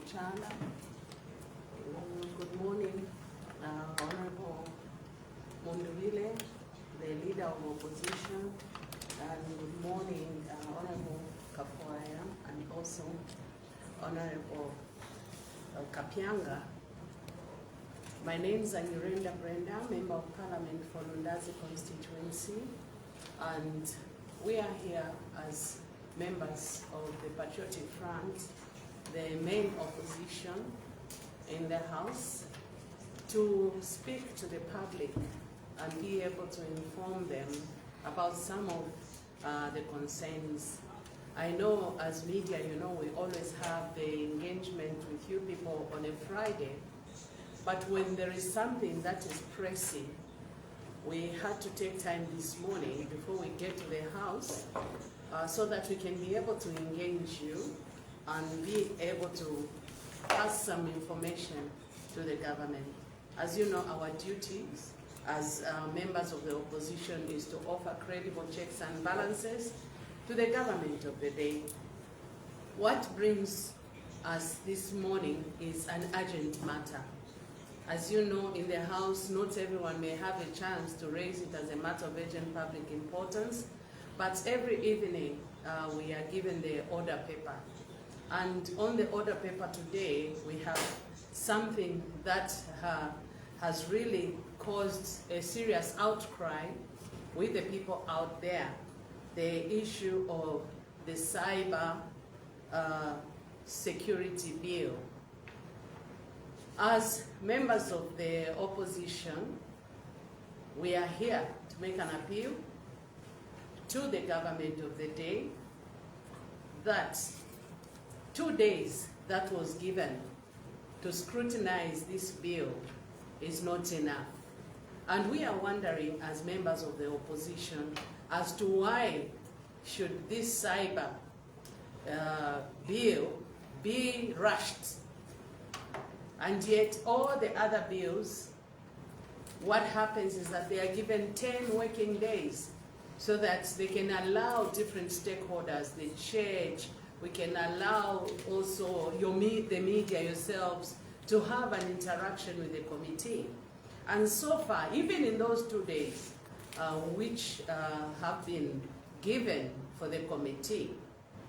Chala. Good morning, Honorable Munduvile, the leader of opposition, and good morning, Honorable Kafwaya, and also Honorable Kapyanga. My name is Anyurenda Brenda, Member of Parliament for Lundazi constituency, and we are here as members of the Patriotic Front, the main opposition in the House, to speak to the public and be able to inform them about some of the concerns. I know as media, we always have the engagement with you people on a Friday, but when there is something that is pressing, we had to take time this morning before we get to the House so that we can be able to engage you and be able to pass some information to the government. As you know, our duties as members of the opposition is to offer credible checks and balances to the government of the day. What brings us this morning is an urgent matter. As you know, in the House, not everyone may have a chance to raise it as a matter of urgent public importance, but every evening we are given the order paper. And on the order paper today, we have something that has really caused a serious outcry with the people out there. The issue of the cyber security bill. As members of the opposition, we are here to make an appeal to the government of the day that 2 days that was given to scrutinize this bill is not enough. And we are wondering, as members of the opposition, as to why should this cyber bill be rushed, and yet all the other bills, what happens is that they are given 10 working days so that they can allow different stakeholders, the church, we can allow also the media yourselves to have an interaction with the committee. And so far, even in those 2 days, which have been given for the committee,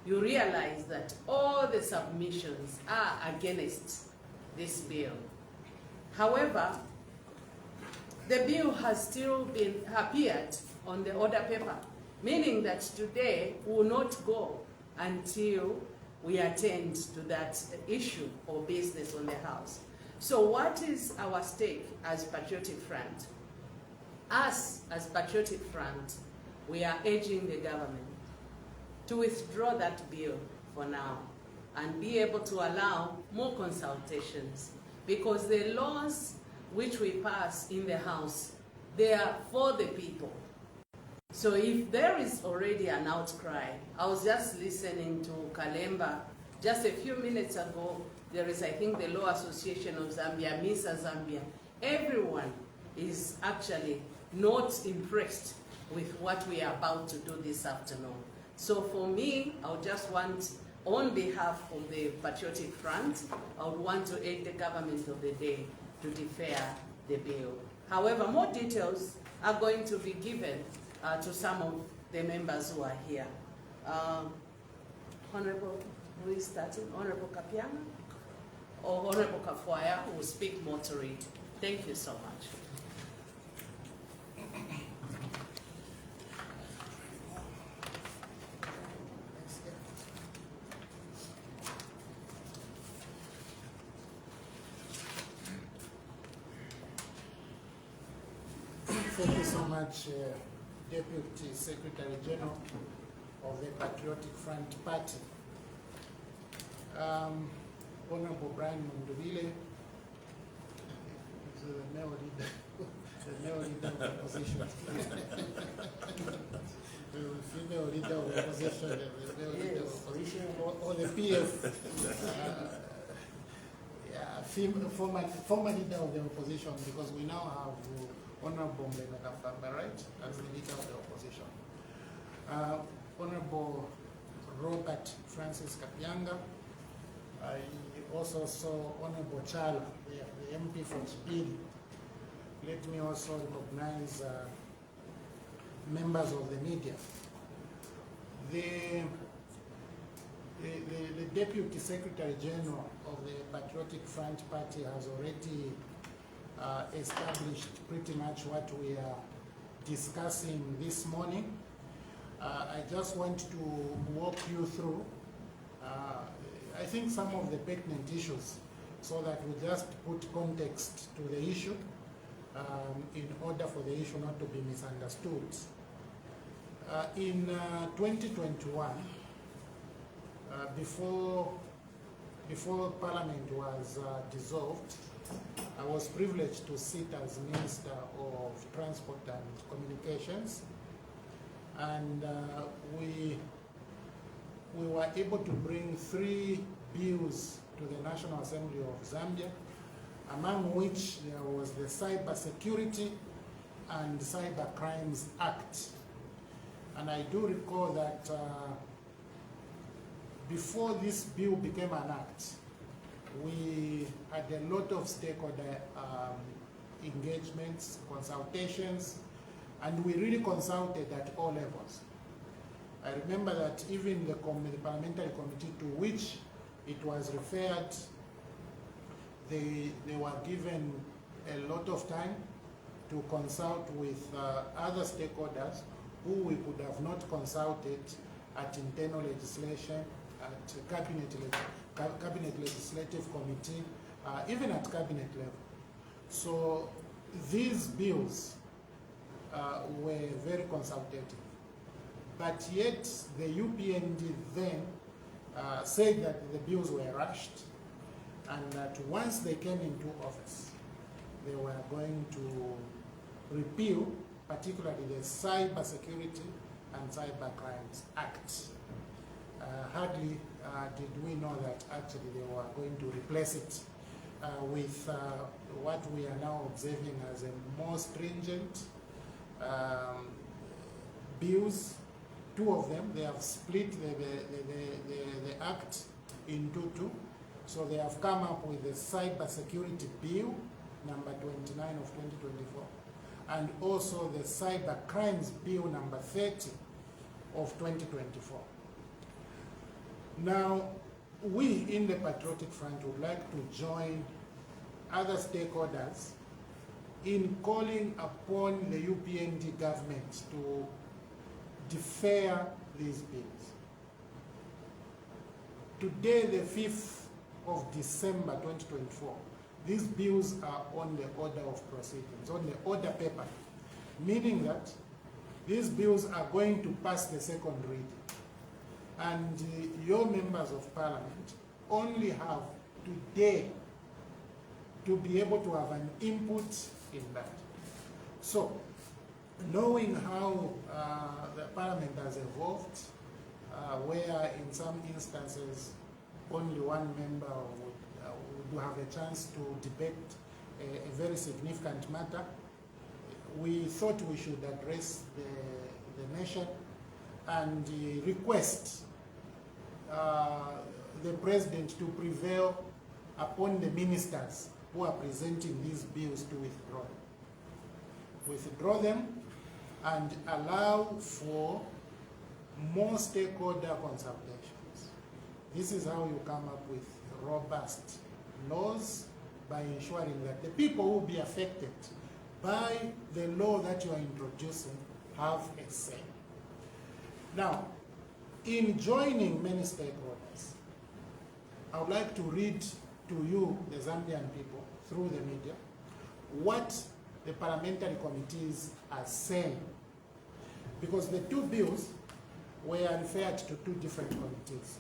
you realize that all the submissions are against this bill. However, the bill has still been appeared on the order paper, meaning that today we will not go until we attend to that issue or business on the House. So what is our stake as Patriotic Front? Us, as Patriotic Front, we are urging the government to withdraw that bill for now and be able to allow more consultations, because the laws which we pass in the House, they are for the people. So if there is already an outcry, I was just listening to Kalemba just a few minutes ago. There is, I think, the Law Association of Zambia, MISA Zambia. Everyone is actually not impressed with what we are about to do this afternoon. So for me, I would just want, on behalf of the Patriotic Front, I would want to urge the government of the day to defer the bill. However, more details are going to be given to some of the members who are here. Honorable, who is starting? Honorable Kapyanga or Honorable Kafwaya, who will speak more to it. Thank you so much. Thank you so much, Deputy Secretary General of the Patriotic Front Party. Honorable Brian Munduvile, the male leader of the opposition. The female leader of the opposition, the male leader of opposition, or the PF. Former leader of the opposition, because we now have Honorable Mlenga Kafamba, right, as the leader of the opposition. Honorable Robert Francis Kapyanga, I also saw Honorable Chala, the MP from Chipili. Let me also recognize members of the media. The Deputy Secretary General of the Patriotic Front Party has already established pretty much what we are discussing this morning. I just want to walk you through, I think, some of the pertinent issues so that we just put context to the issue in order for the issue not to be misunderstood. In 2021, before Parliament was dissolved, I was privileged to sit as Minister of Transport and Communications, and we were able to bring 3 bills to the National Assembly of Zambia, among which there was the Cyber Security and Cyber Crimes Act. And I do recall that before this bill became an act, we had a lot of stakeholder engagements, consultations, and we really consulted at all levels. I remember that even the parliamentary committee to which it was referred, they were given a lot of time to consult with other stakeholders who we could have not consulted at internal legislation, at cabinet legislative committee, even at cabinet level. So these bills were very consultative. But yet the UPND then said that the bills were rushed, and that once they came into office, they were going to repeal, particularly the Cyber Security and Cyber Crimes Act. Hardly did we know that actually they were going to replace it with what we are now observing as a more stringent bills. 2 of them, they have split the act into 2. So they have come up with the Cyber Security Bill, number 29 of 2024, and also the Cyber Crimes Bill, number 30 of 2024. Now, we in the Patriotic Front would like to join other stakeholders in calling upon the UPND government to defer these bills. Today, the 5th of December 2024, these bills are on the order of proceedings, on the order paper, meaning that these bills are going to pass the second reading. And your members of parliament only have today to be able to have an input in that. So, knowing how the parliament has evolved, where in some instances only one member would have a chance to debate a very significant matter, we thought we should address the nation and request the president to prevail upon the ministers who are presenting these bills to withdraw them and allow for more stakeholder consultations. This is how you come up with robust laws, by ensuring that the people who will be affected by the law that you are introducing have a say. Now, in joining many stakeholders, I would like to read to you, the Zambian people, through the media, what the parliamentary committees are saying. Because the 2 bills were referred to 2 different committees.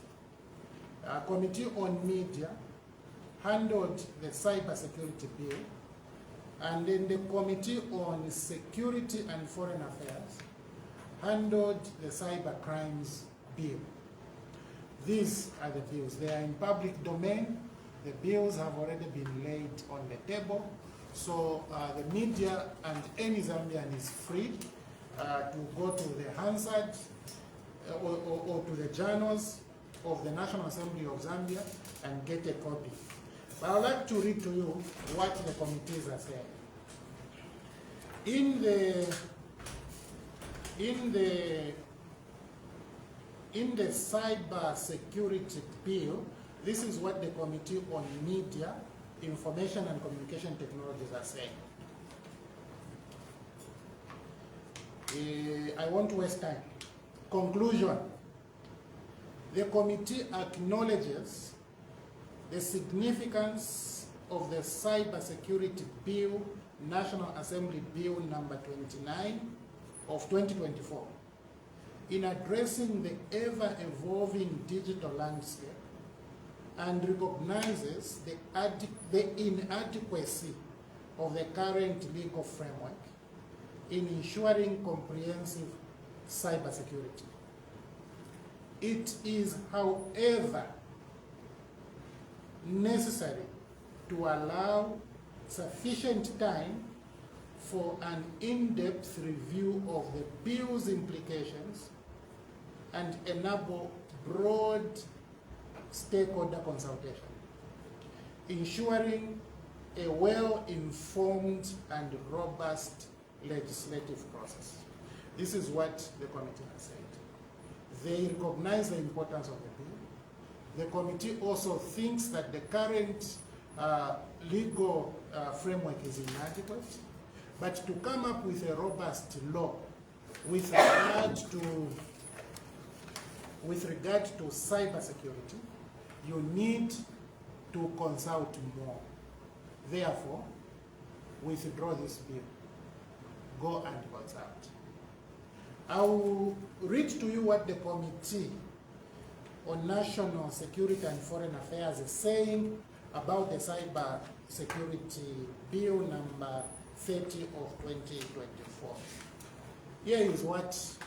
A committee on media handled the Cyber Security Bill, and then the Committee on Security and Foreign Affairs handled the Cyber Crimes Bill. These are the bills. They are in public domain. The bills have already been laid on the table. So the media and any Zambian is free to go to the Hansard or to the journals of the National Assembly of Zambia and get a copy. But I would like to read to you what the committees are saying. In the cyber security bill, this is what the Committee on Media, Information and Communication Technologies are saying. I won't waste time. Conclusion. The committee acknowledges the significance of the Cyber Security Bill, National Assembly Bill number 29 of 2024, in addressing the ever-evolving digital landscape, and recognizes the inadequacy of the current legal framework in ensuring comprehensive cybersecurity. It is, however, necessary to allow sufficient time for an in-depth review of the bill's implications and enable broad stakeholder consultation, ensuring a well-informed and robust legislative process. This is what the committee has said. They recognize the importance of the bill. The committee also thinks that the current legal framework is inadequate, but to come up with a robust law with regard to cybersecurity, you need to consult more. Therefore, withdraw this bill. Go and consult. I will read to you what the Committee on National Security and Foreign Affairs is saying about the Cyber Security Bill number 30 of 2024. Here is what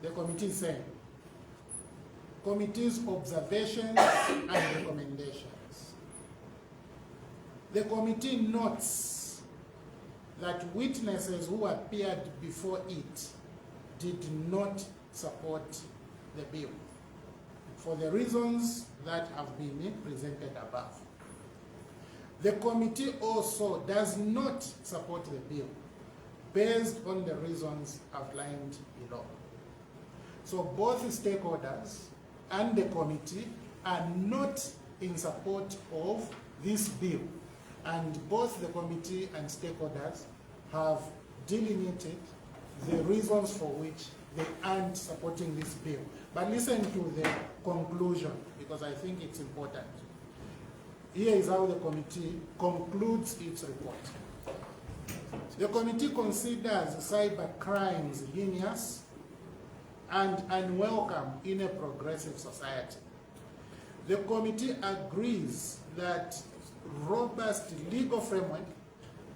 the committee is saying. Committee's observations and recommendations. The committee notes that witnesses who appeared before it did not support the bill for the reasons that have been presented above. The committee also does not support the bill based on the reasons outlined below. So both stakeholders and the committee are not in support of this bill, and both the committee and stakeholders have delineated the reasons for which they aren't supporting this bill. But listen to the conclusion, because I think it's important. Here is how the committee concludes its report. The committee considers cyber crimes heinous and unwelcome in a progressive society. The committee agrees that robust legal framework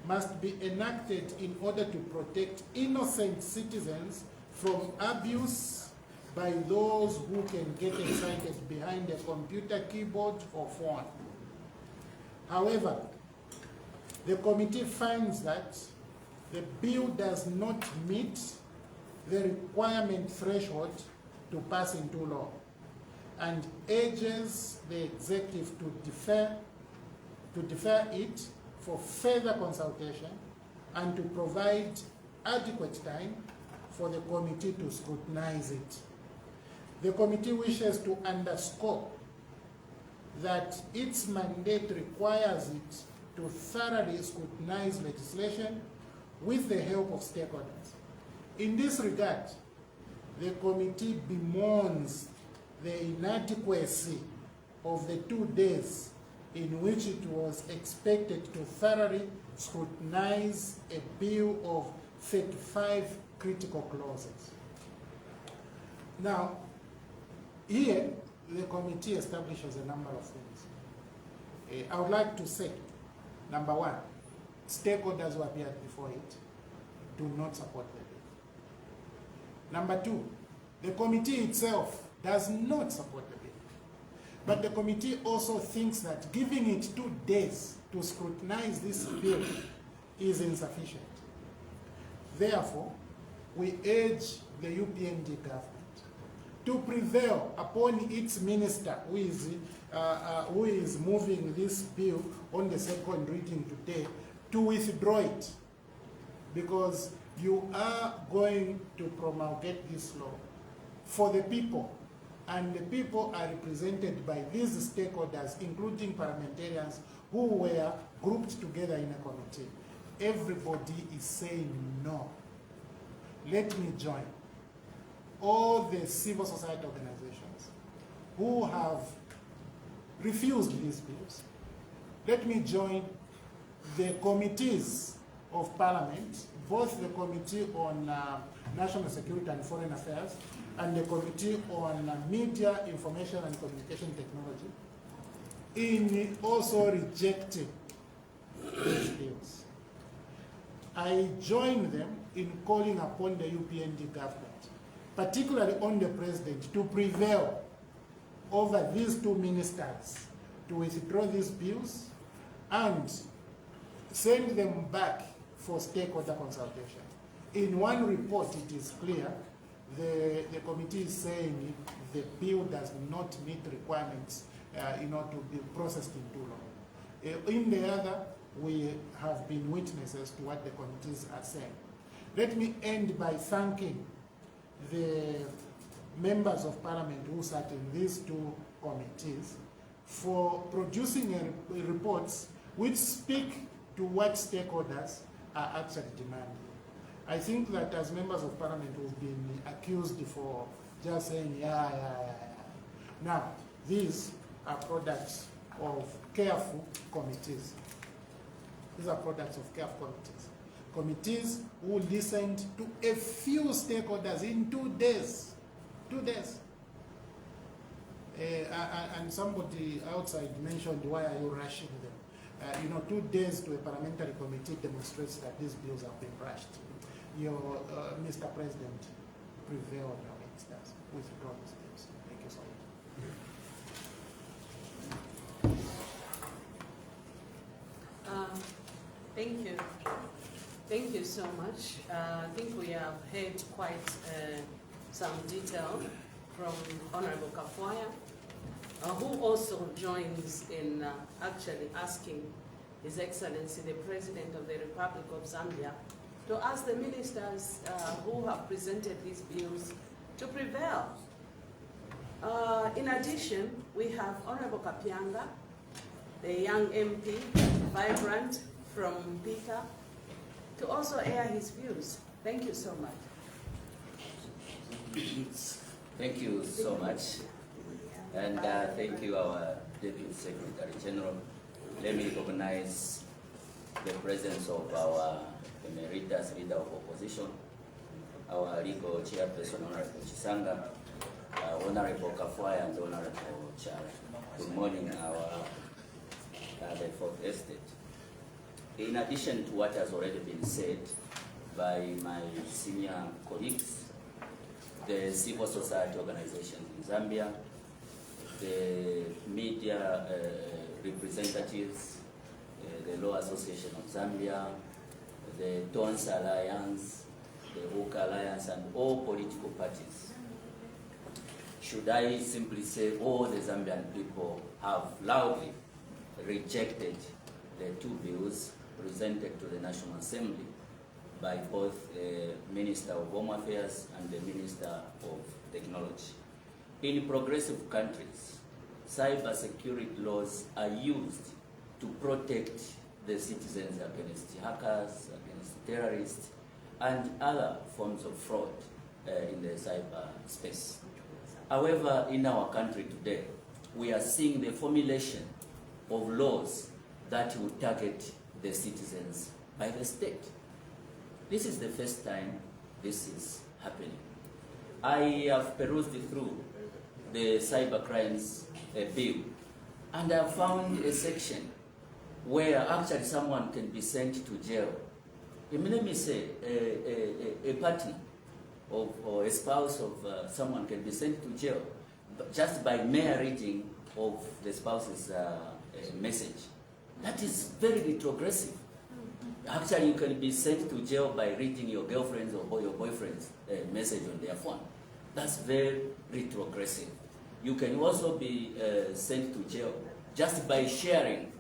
must be enacted in order to protect innocent citizens from abuse by those who can get excited behind a computer keyboard or phone. However, the committee finds that the bill does not meet the requirement threshold to pass into law, and urges the executive to defer it for further consultation and to provide adequate time for the committee to scrutinize it. The committee wishes to underscore that its mandate requires it to thoroughly scrutinize legislation with the help of stakeholders. In this regard, the committee bemoans the inadequacy of the 2 days in which it was expected to thoroughly scrutinize a bill of 35 critical clauses. Now, here, the committee establishes a number of things. I would like to say, number one, stakeholders who appeared before it do not support the bill. Number two, the committee itself does not support the bill. But the committee also thinks that giving it 2 days to scrutinize this bill is insufficient. Therefore, we urge the UPND government to prevail upon its minister who is moving this bill on the second reading today to withdraw it, because you are going to promulgate this law for the people, and the people are represented by these stakeholders, including parliamentarians who were grouped together in a committee. Everybody is saying no. Let me join all the civil society organizations who have refused these bills. Let me join the committees of parliament, both the Committee on National Security and Foreign Affairs and the Committee on Media, Information and Communication Technology, in also rejecting these bills. I join them in calling upon the UPND government, particularly on the president, to prevail over these two ministers to withdraw these bills and send them back for stakeholder consultation. In one report, it is clear the committee is saying the bill does not meet requirements to be processed in too long. In the other, we have been witnesses to what the committees are saying. Let me end by thanking the members of parliament who sat in these two committees for producing reports which speak to what stakeholders are actually demanding. I think that as members of parliament we've been accused for just saying yeah. Now, these are products of careful committees. These are products of careful committees. Committees who listened to a few stakeholders in 2 days. 2 days. And somebody outside mentioned, why are you rushing them? 2 days to a parliamentary committee demonstrates that these bills have been rushed. Mr. President, prevail on your ministers. Withdraw these bills. Thank you so much. Thank you. Thank you so much. I think we have heard quite some detail from Honorable Kafwaya, who also joins in actually asking His Excellency the President of the Republic of Zambia to ask the ministers who have presented these bills to prevail. In addition, we have Honorable Kapianga, the young MP, vibrant from Pika, to also air his views. Thank you so much. Thank you so much. And thank you, our Deputy Secretary General. Let me recognize the presence of our emeritus leader of opposition, our legal chairperson, Honorable Chisanga, Honorable Kafwaya, and Honorable Chara. Good morning, the Fourth Estate. In addition to what has already been said by my senior colleagues, the civil society organizations in Zambia, the media representatives, the Law Association of Zambia, the Tons Alliance, the Oka Alliance, and all political parties. Should I simply say all the Zambian people have loudly rejected the two bills presented to the National Assembly by both the Minister of Home Affairs and the Minister of Technology. In progressive countries, cyber security laws are used to protect the citizens against hackers, against terrorists, and other forms of fraud in the cyber space. However, in our country today, we are seeing the formulation of laws that will target the citizens by the state. This is the first time this is happening. I have perused through the cyber crimes bill, and I found a section where actually someone can be sent to jail. Let me say a partner or a spouse of someone can be sent to jail just by mere reading of the spouse's message. That is very retrogressive. Actually, you can be sent to jail by reading your girlfriend's or your boyfriend's message on their phone. That's very retrogressive. You can also be sent to jail just by sharing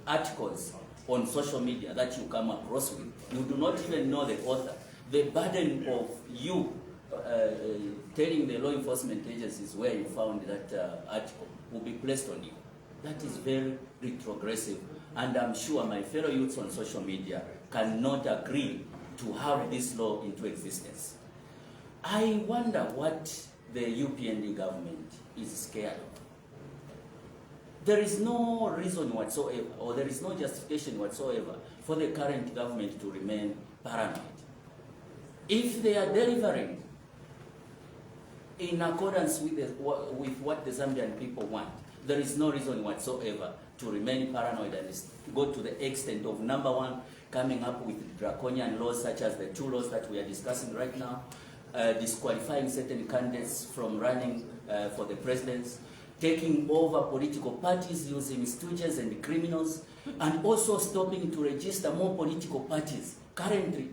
articles on social media that you come across with. You do not even know the author. The burden of you telling the law enforcement agencies where you found that article will be placed on you. That is very retrogressive, and I'm sure my fellow youths on social media cannot agree to have this law into existence. I wonder what the UPND government is scared of. There is no reason whatsoever, or there is no justification whatsoever for the current government to remain paranoid. If they are delivering in accordance with what the Zambian people want, there is no reason whatsoever to remain paranoid and go to the extent of, number one, coming up with draconian laws such as the 2 laws that we are discussing right now, disqualifying certain candidates from running for the presidency, taking over political parties using stooges and criminals, and also stopping to register more political parties. Currently,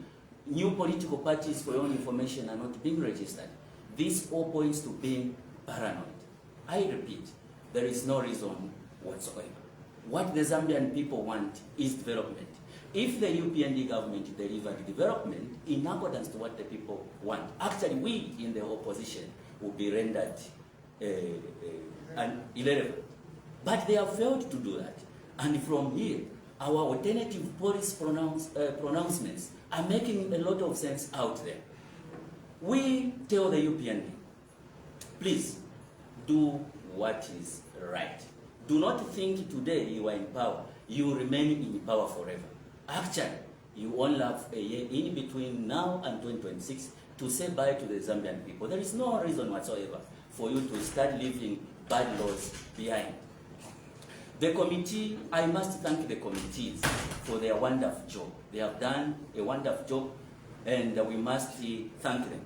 new political parties, for your own information, are not being registered. This all points to being paranoid. I repeat, there is no reason whatsoever. What the Zambian people want is development. If the UPND government delivered development in accordance to what the people want, actually we in the opposition will be rendered irrelevant. But they have failed to do that. And from here, our alternative policy pronouncements are making a lot of sense out there. We tell the UPND, please do what is right. Do not think today you are in power, you will remain in power forever. Actually, you only have a year in between now and 2026 to say bye to the Zambian people. There is no reason whatsoever for you to start leaving bad laws behind. The committee, I must thank the committees for their wonderful job. They have done a wonderful job, and we must thank them.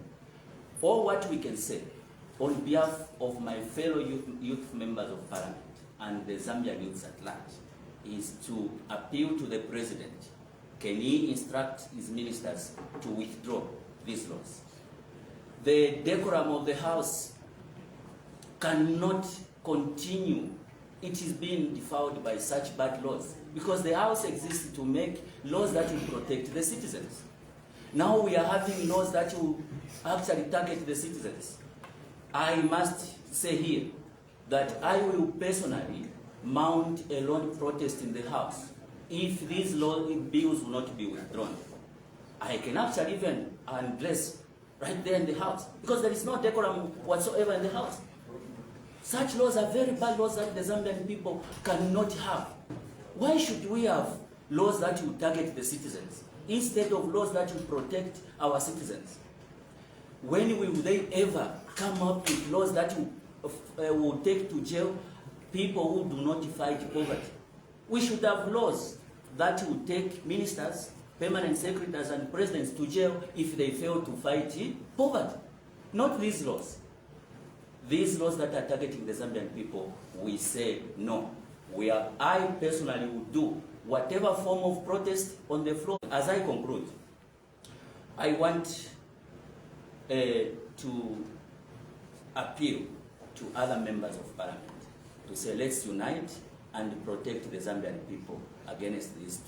All what we can say on behalf of my fellow youth members of parliament and the Zambian youths at large is to appeal to the president. Can he instruct his ministers to withdraw these laws? The decorum of the House cannot continue. It is being defiled by such bad laws because the House exists to make laws that will protect the citizens. Now we are having laws that will actually target the citizens. I must say here that I will personally mount a long protest in the House if these bills will not be withdrawn. I can actually even undress right there in the House because there is no decorum whatsoever in the House. Such laws are very bad laws that the Zambian people cannot have. Why should we have laws that will target the citizens instead of laws that will protect our citizens? When will they ever come up with laws that will take to jail people who do not fight poverty? We should have laws that will take ministers, permanent secretaries, and presidents to jail if they fail to fight poverty. Not these laws. These laws that are targeting the Zambian people, we say no. I personally will do whatever form of protest on the floor. As I conclude, I want to appeal to other members of parliament to say let's unite and protect the Zambian people against these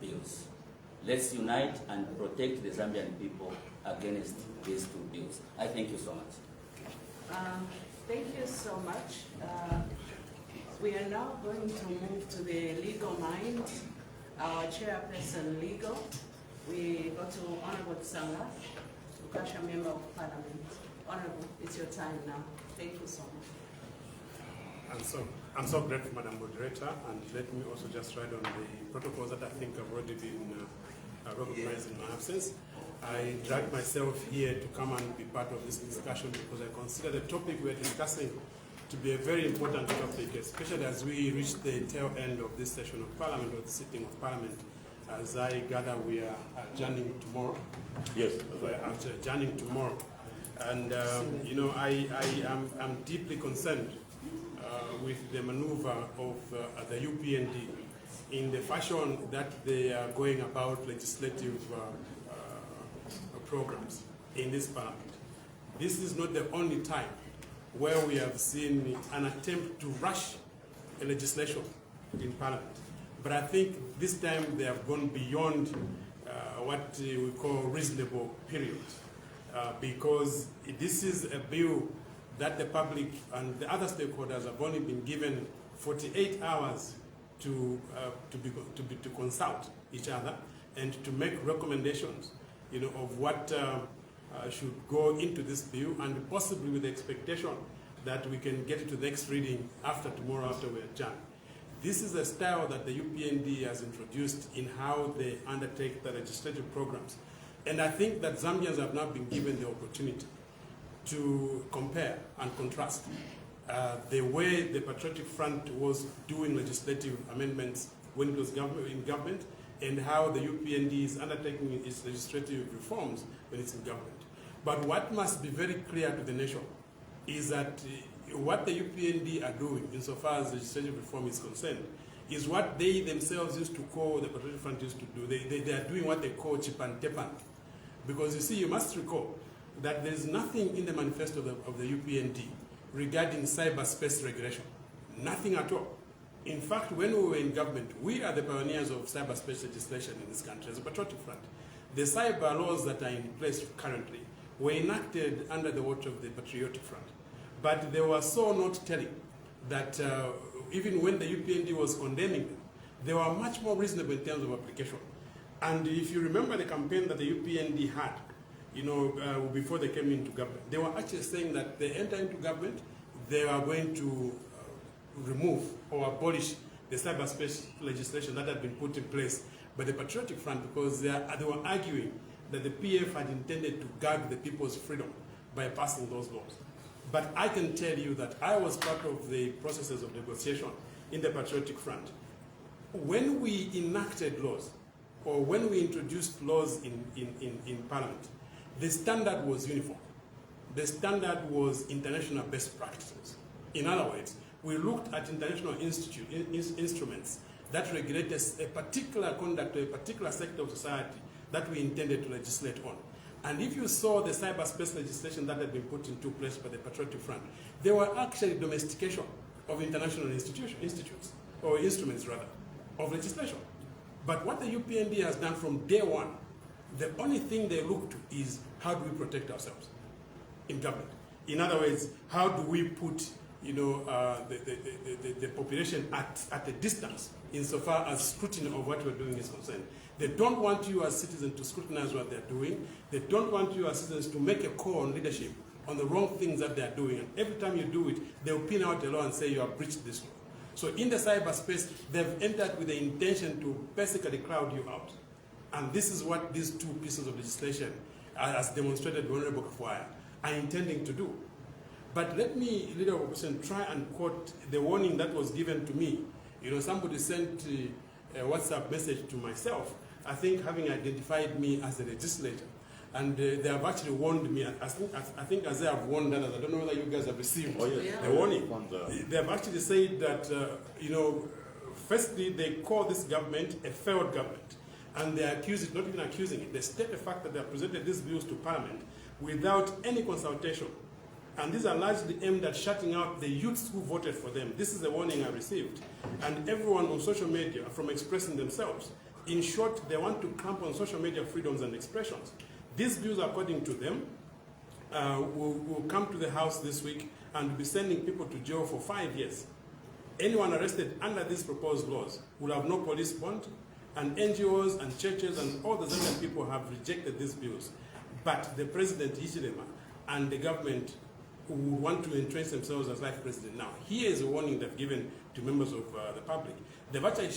2 bills. Let's unite and protect the Zambian people against these 2 bills. I thank you so much. Thank you so much. We are now going to move to the legal mind. Our chairperson, legal. We go to Honorable Tsanga, Ukasha Member of Parliament. Honorable, it's your time now. Thank you so much. I'm so grateful, Madam Moderator, and let me also just write on the protocols that I think have already been recognized in my absence. I dragged myself here to come and be part of this discussion because I consider the topic we're discussing to be a very important topic, especially as we reach the tail end of this session of Parliament, or the sitting of Parliament. As I gather, we are adjourning tomorrow. Yes. We're adjourning tomorrow. And, you know, I'm deeply concerned with the maneuver of the UPND in the fashion that they are going about legislative programs in this parliament. this is not the only time where we have seen an attempt to rush a legislation in Parliament. But I think this time they have gone beyond what we call reasonable period, because this is a bill that the public and the other stakeholders have only been given 48 hours to consult each other and to make recommendations, of what should go into this bill, and possibly with the expectation that we can get it to the next reading after tomorrow, after we're done. This is a style that the UPND has introduced in how they undertake the legislative programs. And I think that Zambians have now been given the opportunity to compare and contrast the way the Patriotic Front was doing legislative amendments when it was in government, and how the UPND is undertaking its legislative reforms when it's in government. But what must be very clear to the nation is that what the UPND are doing, insofar as legislative reform is concerned, is what they themselves used to call, the Patriotic Front used to do. They are doing what they call chip and tepan. Because you see, you must recall that there is nothing in the manifesto of the UPND regarding cyberspace regulation. Nothing at all. In fact, when we were in government, we are the pioneers of cyberspace legislation in this country as a Patriotic Front. The cyber laws that are in place currently were enacted under the watch of the Patriotic Front. But they were so not telling that even when the UPND was condemning them, they were much more reasonable in terms of application. And if you remember the campaign that the UPND had, before they came into government, they were actually saying that they enter into government, they are going to remove or abolish the cyberspace legislation that had been put in place by the Patriotic Front, because they were arguing that the PF had intended to gag the people's freedom by passing those laws. But I can tell you that I was part of the processes of negotiation in the Patriotic Front. When we enacted laws, or when we introduced laws in Parliament, the standard was uniform. The standard was international best practices. In other words, we looked at international instruments that regulate a particular conduct or a particular sector of society that we intended to legislate on. And if you saw the cyberspace legislation that had been put into place by the Patriotic Front, there were actually domestication of international institutes, or instruments rather, of legislation. But what the UPND has done from day one, the only thing they look to is how do we protect ourselves in government. In other words, how do we put the population at a distance insofar as scrutiny of what we're doing is concerned. They don't want you as citizens to scrutinize what they're doing. They don't want you as citizens to make a call on leadership on the wrong things that they're doing. And every time you do it, they'll pin out a law and say you have breached this law. So in the cyberspace, they've entered with the intention to basically crowd you out. And this is what these two pieces of legislation, as demonstrated by Honorable Kafwaya, are intending to do. But let me, Leader of Opposition, try and quote the warning that was given to me. Somebody sent a WhatsApp message to myself, I think having identified me as a legislator. And they have actually warned me, I think as they have warned others, I don't know whether you guys have received the warning. They have actually said that, firstly, they call this government a failed government. And they accuse it, not even accusing it, they state the fact that they have presented these bills to Parliament without any consultation. And these are largely aimed at shutting out the youths who voted for them. This is the warning I received. And everyone on social media from expressing themselves. In short, they want to clamp on social media freedoms and expressions. These bills, according to them, will come to the House this week and will be sending people to jail for 5 years. Anyone arrested under these proposed laws will have no police bond, and NGOs and churches and all the Zambian people have rejected these bills. But the President, Hichilema, and the government who want to entrench themselves as life president. Now, here is a warning they've given to members of the public. They've actually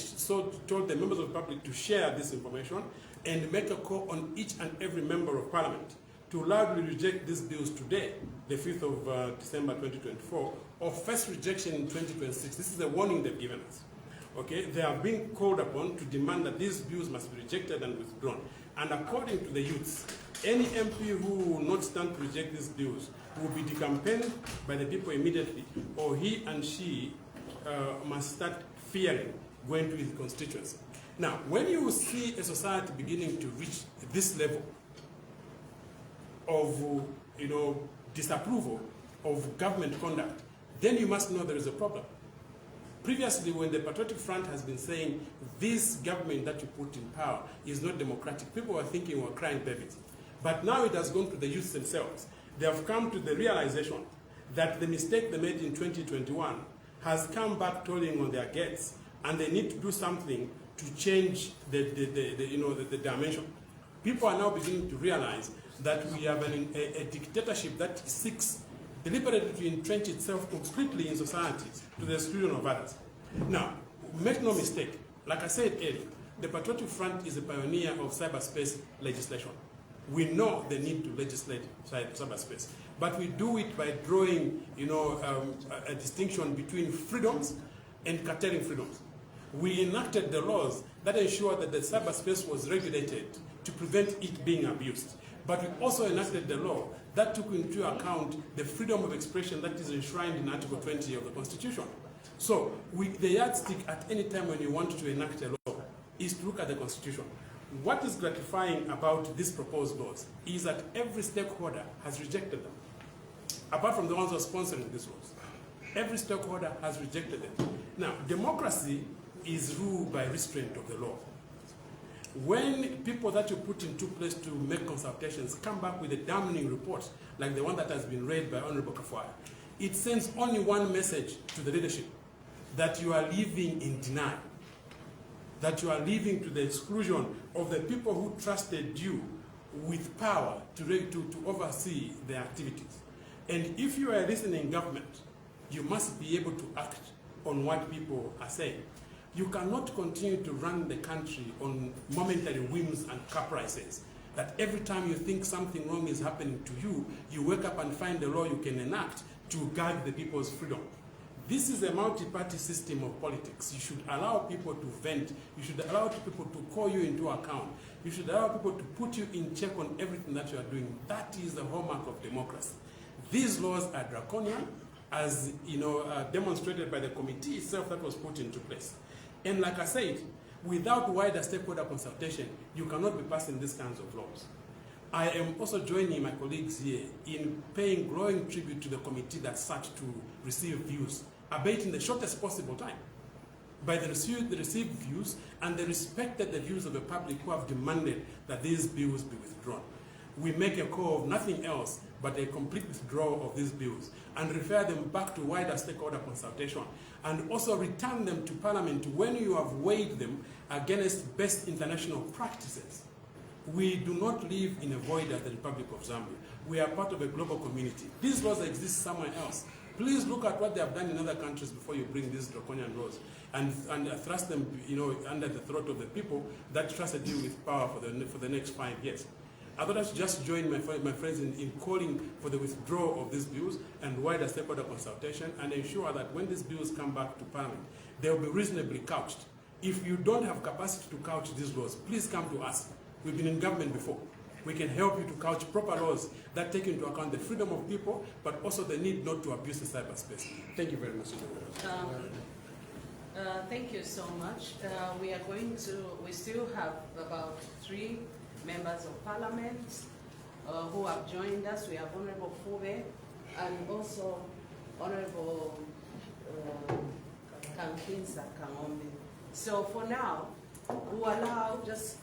told the members of the public to share this information and make a call on each and every member of Parliament to loudly reject these bills today, the 5th of December 2024, or first rejection in 2026. This is a warning they've given us. Okay, they are being called upon to demand that these bills must be rejected and withdrawn. And according to the youths, any MP who will not stand to reject these bills will be decampaigned by the people immediately, or he and she must start fearing going to his constituency. Now, when you see a society beginning to reach this level of, disapproval of government conduct, then you must know there is a problem. Previously, when the Patriotic Front has been saying this government that you put in power is not democratic, people were thinking we were crying babies. But now it has gone to the youth themselves. They have come to the realization that the mistake they made in 2021 has come back tolling on their gates, and they need to do something to change the dimension. People are now beginning to realize that we have a dictatorship that seeks deliberately to entrench itself completely in society to the exclusion of others. Now, make no mistake, like I said earlier, the Patriotic Front is a pioneer of cyberspace legislation. We know the need to legislate cyberspace, but we do it by drawing, a distinction between freedoms and curtailing freedoms. We enacted the laws that ensure that the cyberspace was regulated to prevent it being abused. But we also enacted the law that took into account the freedom of expression that is enshrined in Article 20 of the Constitution. So the yardstick at any time when you want to enact a law is to look at the Constitution. What is gratifying about these proposed laws is that every stakeholder has rejected them. Apart from the ones who are sponsoring these laws, every stakeholder has rejected them. Now, democracy is ruled by restraint of the law. When people that you put into place to make consultations come back with a damning report, like the one that has been read by Honorable Kafwaya, it sends only one message to the leadership, that you are living in denial, that you are living to the exclusion of the people who trusted you with power to oversee their activities. And if you are a listening government, you must be able to act on what people are saying. You cannot continue to run the country on momentary whims and caprices, that every time you think something wrong is happening to you, you wake up and find a law you can enact to guard the people's freedom. This is a multi-party system of politics. You should allow people to vent. You should allow people to call you into account. You should allow people to put you in check on everything that you are doing. That is the hallmark of democracy. These laws are draconian, as demonstrated by the committee itself that was put into place. And like I said, without wider stakeholder consultation, you cannot be passing these kinds of laws. I am also joining my colleagues here in paying glowing tribute to the committee that sought to receive views, albeit in the shortest possible time. By the received views, and they respected the views of the public who have demanded that these bills be withdrawn. We make a call of nothing else but a complete withdrawal of these bills and refer them back to wider stakeholder consultation, and also return them to Parliament when you have weighed them against best international practices. We do not live in a void as the Republic of Zambia. We are part of a global community. These laws exist somewhere else. Please look at what they have done in other countries before you bring these draconian laws and thrust them under the throat of the people that trusted you with power for the next 5 years. I thought I should just join my friends in calling for the withdrawal of these bills and wider stakeholder consultation, and ensure that when these bills come back to Parliament, they will be reasonably couched. If you don't have capacity to couch these laws, please come to us. We've been in government before. We can help you to couch proper laws that take into account the freedom of people, but also the need not to abuse the cyberspace. Thank you very much. Thank you so much. We still have about 3 members of parliament who have joined us. We have Honorable Fube and also Honorable Kankinsa Kangombe. So for now, we'll allow just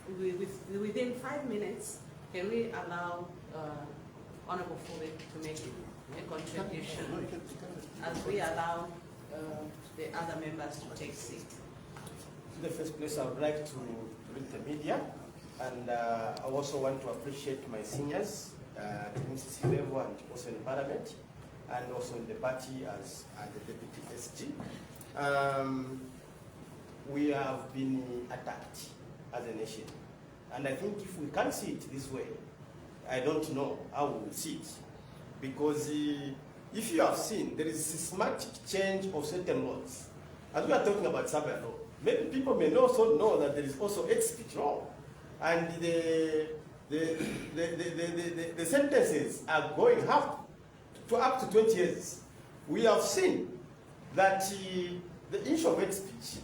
within 5 minutes, can we allow Honorable Fube to make a contribution as we allow the other members to take seat? In the first place, I would like to greet the media, and I also want to appreciate my seniors, at MCC level and also in Parliament, and also in the party as the Deputy SG. We have been attacked as a nation, and I think if we can't see it this way, I don't know how we will see it, because if you have seen, there is systematic change of certain laws. As we are talking about cyber law, maybe people may also know that there is also hate speech law, and the sentences are going up to 20 years. We have seen that the issue of hate speech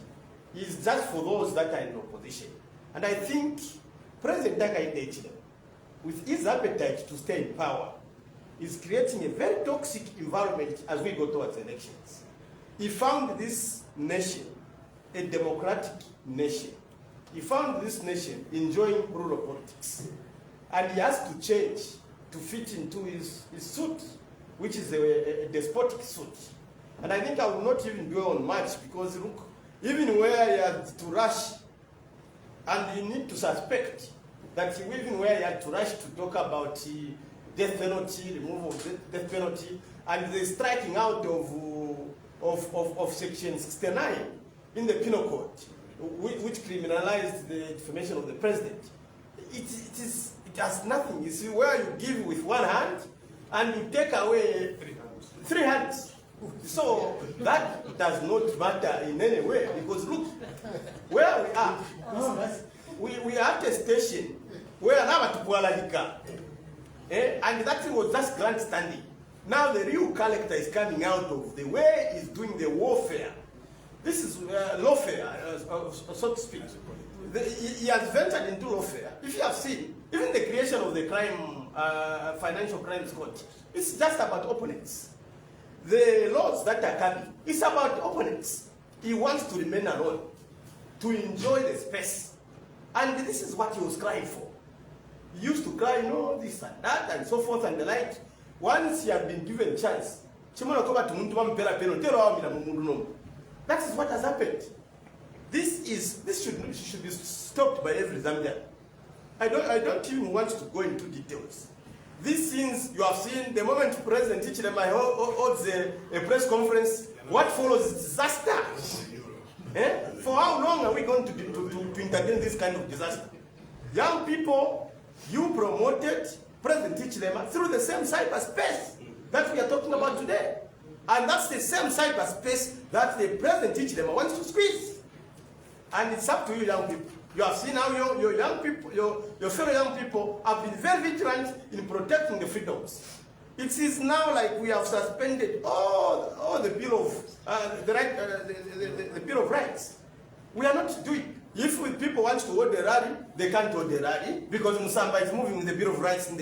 is just for those that are in opposition. And I think President Hakainde Hichilema, with his appetite to stay in power, is creating a very toxic environment as we go towards elections. He found this nation a democratic nation. He found this nation enjoying rural politics. And he has to change to fit into his suit, which is a despotic suit. And I think I will not even dwell on much because look, even where he had to rush, and you need to suspect that even where he had to rush to talk about death penalty, removal of death penalty, and the striking out of section 69 in the penal code, which criminalized the defamation of the president. It has nothing. You see, where you give with one hand and you take away three hands. So that does not matter in any way, because look, where we are, we are at a station where now and that was just grandstanding. Now the real character is coming out of the way he's doing the warfare. This is lawfare, so to speak. He has ventured into lawfare. If you have seen, even the creation of the Financial Crimes Court, it's just about opponents. The laws that are coming, it's about opponents. He wants to remain alone, to enjoy the space. And this is what he was crying for. He used to cry, no, this and that, and so forth and the like. Once he had been given a chance, that is what has happened. This should be stopped by every Zambian. I don't even want to go into details. These things you have seen, the moment President Hichilema holds a press conference, what follows is disaster. For how long are we going to entertain this kind of disaster? Young people, you promoted President Hichilema through the same cyberspace that we are talking about today. And that's the same cyberspace that the President Hichilema wants to squeeze. And it's up to you, young people. You have seen how your young people, your fellow young people have been very vigilant in protecting the freedoms. It is now like we have suspended all the Bill of the Bill of Rights. We are not doing. If people want to hold a rally, they can't hold a rally because Musamba is moving with the Bill of Rights in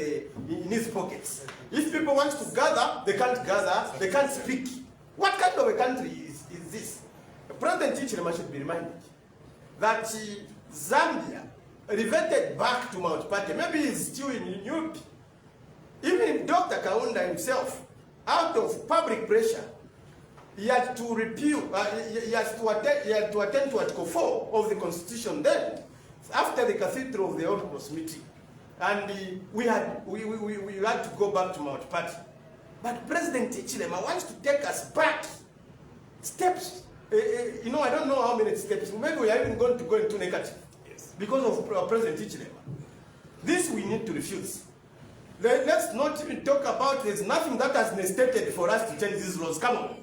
his pockets. If people want to gather, they can't gather, they can't speak. What kind of a country is this? President Hichilema should be reminded that Zambia reverted back to Mount Pate. Maybe he's still in Nyupi. Even Dr. Kaunda himself, out of public pressure, he had to repeal, he had to attend to Article 4 of the Constitution then, after the Cathedral of the Old Cross meeting. And we had to go back to Mount Pate. But President Hichilema wants to take us back steps. I don't know how many steps. Maybe we are even going to go into negative. Yes. Because of President Hichilema. This we need to refuse. Let's not even talk about, there's nothing that has been stated for us to change these laws. Come on.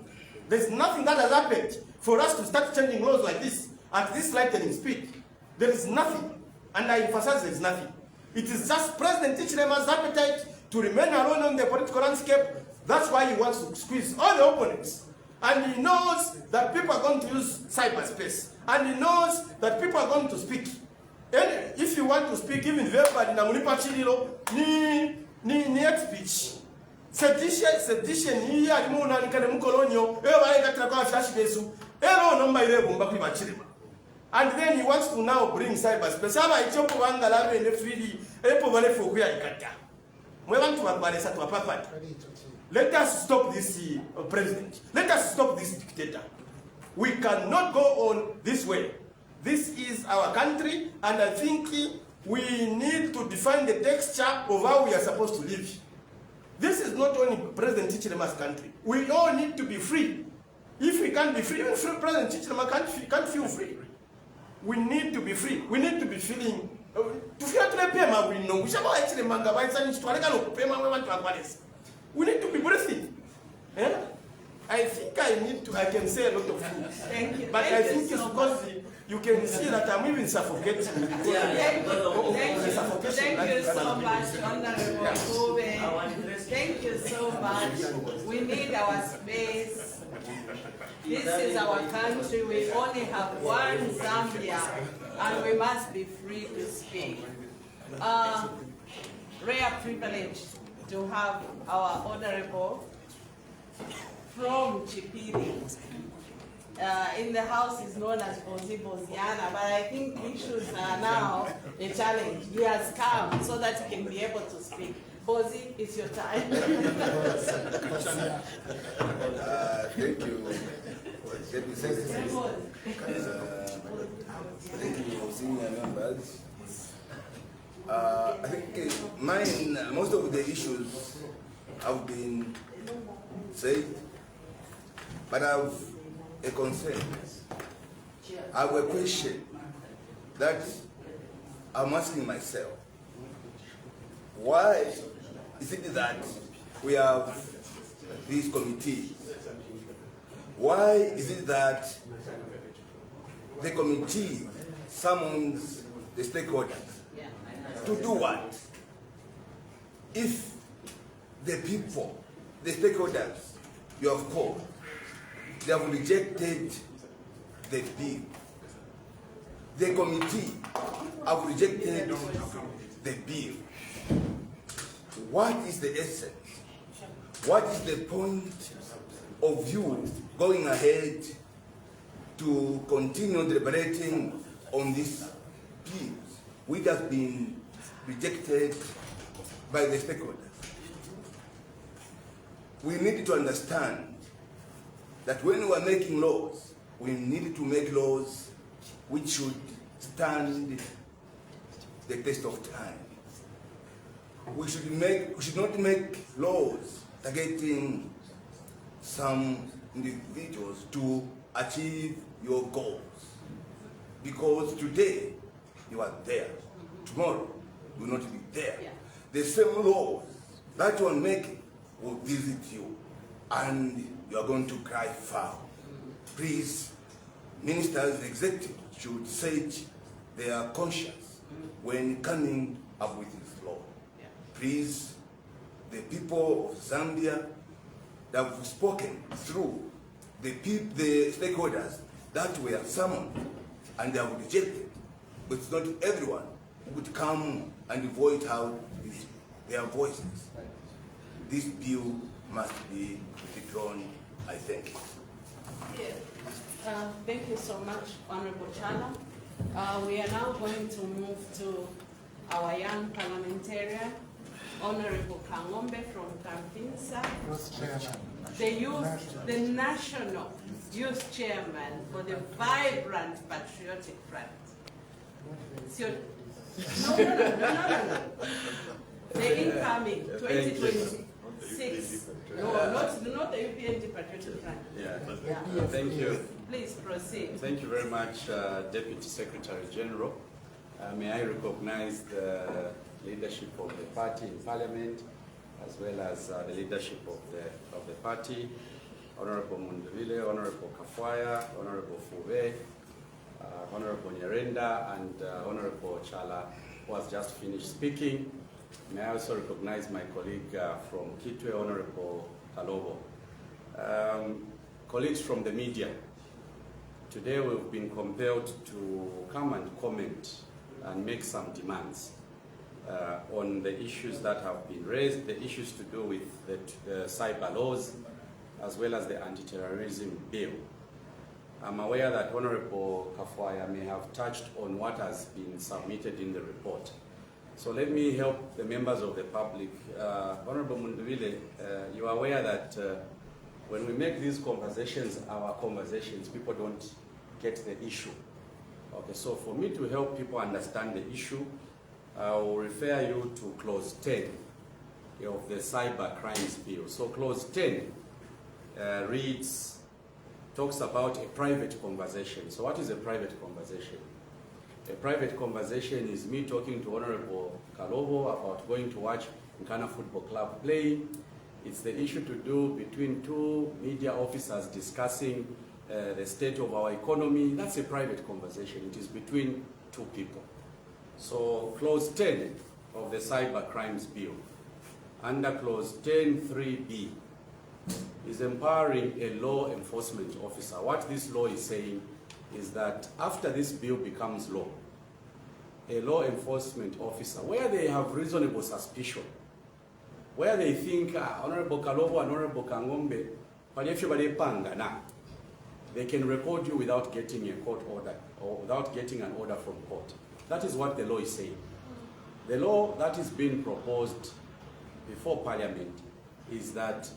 There's nothing that has happened for us to start changing laws like this, at this lightning speed. There is nothing. And I emphasize there is nothing. It is just President Hichilema's appetite to remain alone on the political landscape. That's why he wants to squeeze all the opponents. And he knows that people are going to use cyberspace. And he knows that people are going to speak. And if you want to speak, even verbally, ni hate speech. Sedition here at Mona and Kanamukolonio, and then he wants to now bring cyberspace. Let us stop this president. Let us stop this dictator. We cannot go on this way. This is our country, and I think we need to define the texture of how we are supposed to live. This is not only President Hichilema's country. We all need to be free. If we can't be free, even President Hichilema can't feel free. We need to be free. We need to be feeling. We need to be breathing. I think I can say a lot of things. Thank you. But I think it's because you can see that I'm even suffocating. Thank you so much, Honorable Kube. Thank you so much. We need our space. This is our country. We only have one Zambia, and we must be free to speak. Rare privilege to have our honorable from Chipiri. In the house is known as Bozi Boziana, but I think issues are now a challenge. He has come so that he can be able to speak. Bozi, it's your time. Thank you. Deputy Secretary. Thank you, senior members. I think most of the issues have been said, but I have a concern. I have a question that I'm asking myself. Why is it that we have these committees? Why is it that the committee summons the stakeholders to do what? If the people, the stakeholders you have called, they have rejected the bill. The committee have rejected the bill. What is the essence? What is the point of you going ahead to continue deliberating on this bill, which has been rejected by the stakeholders? We need to understand that when we are making laws, we need to make laws which should stand the test of time. We should not make laws targeting some individuals to achieve your goals. Because today you are there, tomorrow you will not be there. Yeah. The same laws that you are making will visit you, and you are going to cry foul. Please, ministers, executive should search their conscience when coming up with this law. Please, the people of Zambia that have spoken through the stakeholders that were summoned and they have rejected, but it's not everyone who would come and voice out their voices. This bill must be withdrawn, I think. Yeah. Thank you so much, Honorable Chala. We are now going to move to our young parliamentarian, Honorable Kangombe from Kampinsa, the National Youth Chairman for the Vibrant Patriotic Front. No. The incoming 2026. No, not the UPND Patriotic Front. Yeah. Yeah. Thank you. Please proceed. Thank you very much, Deputy Secretary General. May I recognize the leadership of the party in Parliament, as well as the leadership of the party, Honorable Munduvile, Honorable Kafwaya, Honorable Fuve, Honorable Nyerenda, and Honorable Chala, who has just finished speaking. May I also recognize my colleague from Kitwe, Honorable Kalobo. Colleagues from the media, today we've been compelled to come and comment and make some demands on the issues that have been raised, the issues to do with the cyber laws, as well as the anti-terrorism bill. I'm aware that Honorable Kafwaya may have touched on what has been submitted in the report. So let me help the members of the public. Honorable Munduvile, you are aware that when we make these conversations, our conversations, people don't get the issue. Okay, so for me to help people understand the issue, I will refer you to clause 10 of the cyber crimes bill. So clause 10 talks about a private conversation. So what is a private conversation? A private conversation is me talking to Honorable Kalobo about going to watch Nkana Football Club play. It's the issue to do between two media officers discussing the state of our economy. That's a private conversation. It is between two people. So clause 10 of the cyber crimes bill, under clause 10(3)(b), is empowering a law enforcement officer. What this law is saying is that after this bill becomes law, a law enforcement officer, where they have reasonable suspicion where they think Honorable Kalobo and Honorable Kangombe, they can record you without getting a court order or without getting an order from court. That is what the law is saying. The law that is being proposed before Parliament is that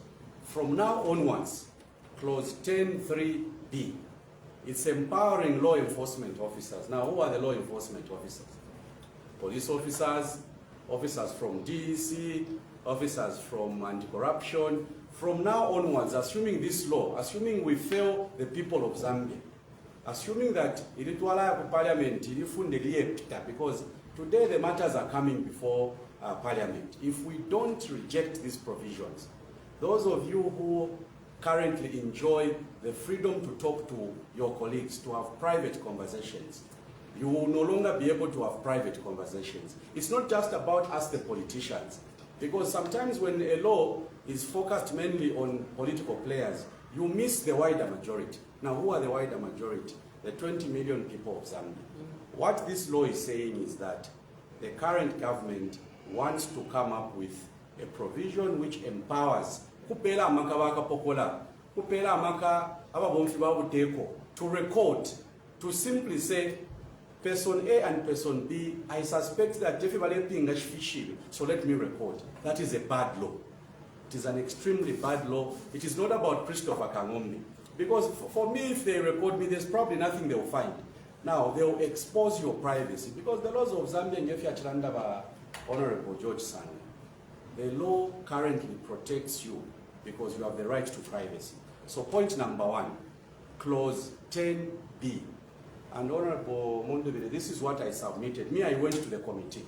from now onwards, clause 10.3b, it's empowering law enforcement officers. Now, who are the law enforcement officers? Police officers, officers from DEC, officers from anti-corruption. From now onwards, assuming this law, assuming we fail the people of Zambia, assuming that Parliament, because today the matters are coming before Parliament. If we don't reject these provisions, those of you who currently enjoy the freedom to talk to your colleagues, to have private conversations, you will no longer be able to have private conversations. It's not just about us, the politicians, because sometimes when a law is focused mainly on political players, you miss the wider majority. Now, who are the wider majority? The 20 million people of Zambia. What this law is saying is that the current government wants to come up with a provision which empowers to record, to simply say, person A and person B, I suspect that everybody is fishy, so let me record. That is a bad law. It is an extremely bad law. It is not about Christopher Kangombe. Because for me, if they record me, there's probably nothing they'll find. Now, they'll expose your privacy. Because the laws of Zambia, Honorable George Sane, the law currently protects you because you have the right to privacy. So point number 1, clause 10b. And Honorable Mondobile, this is what I submitted. I went to the committee.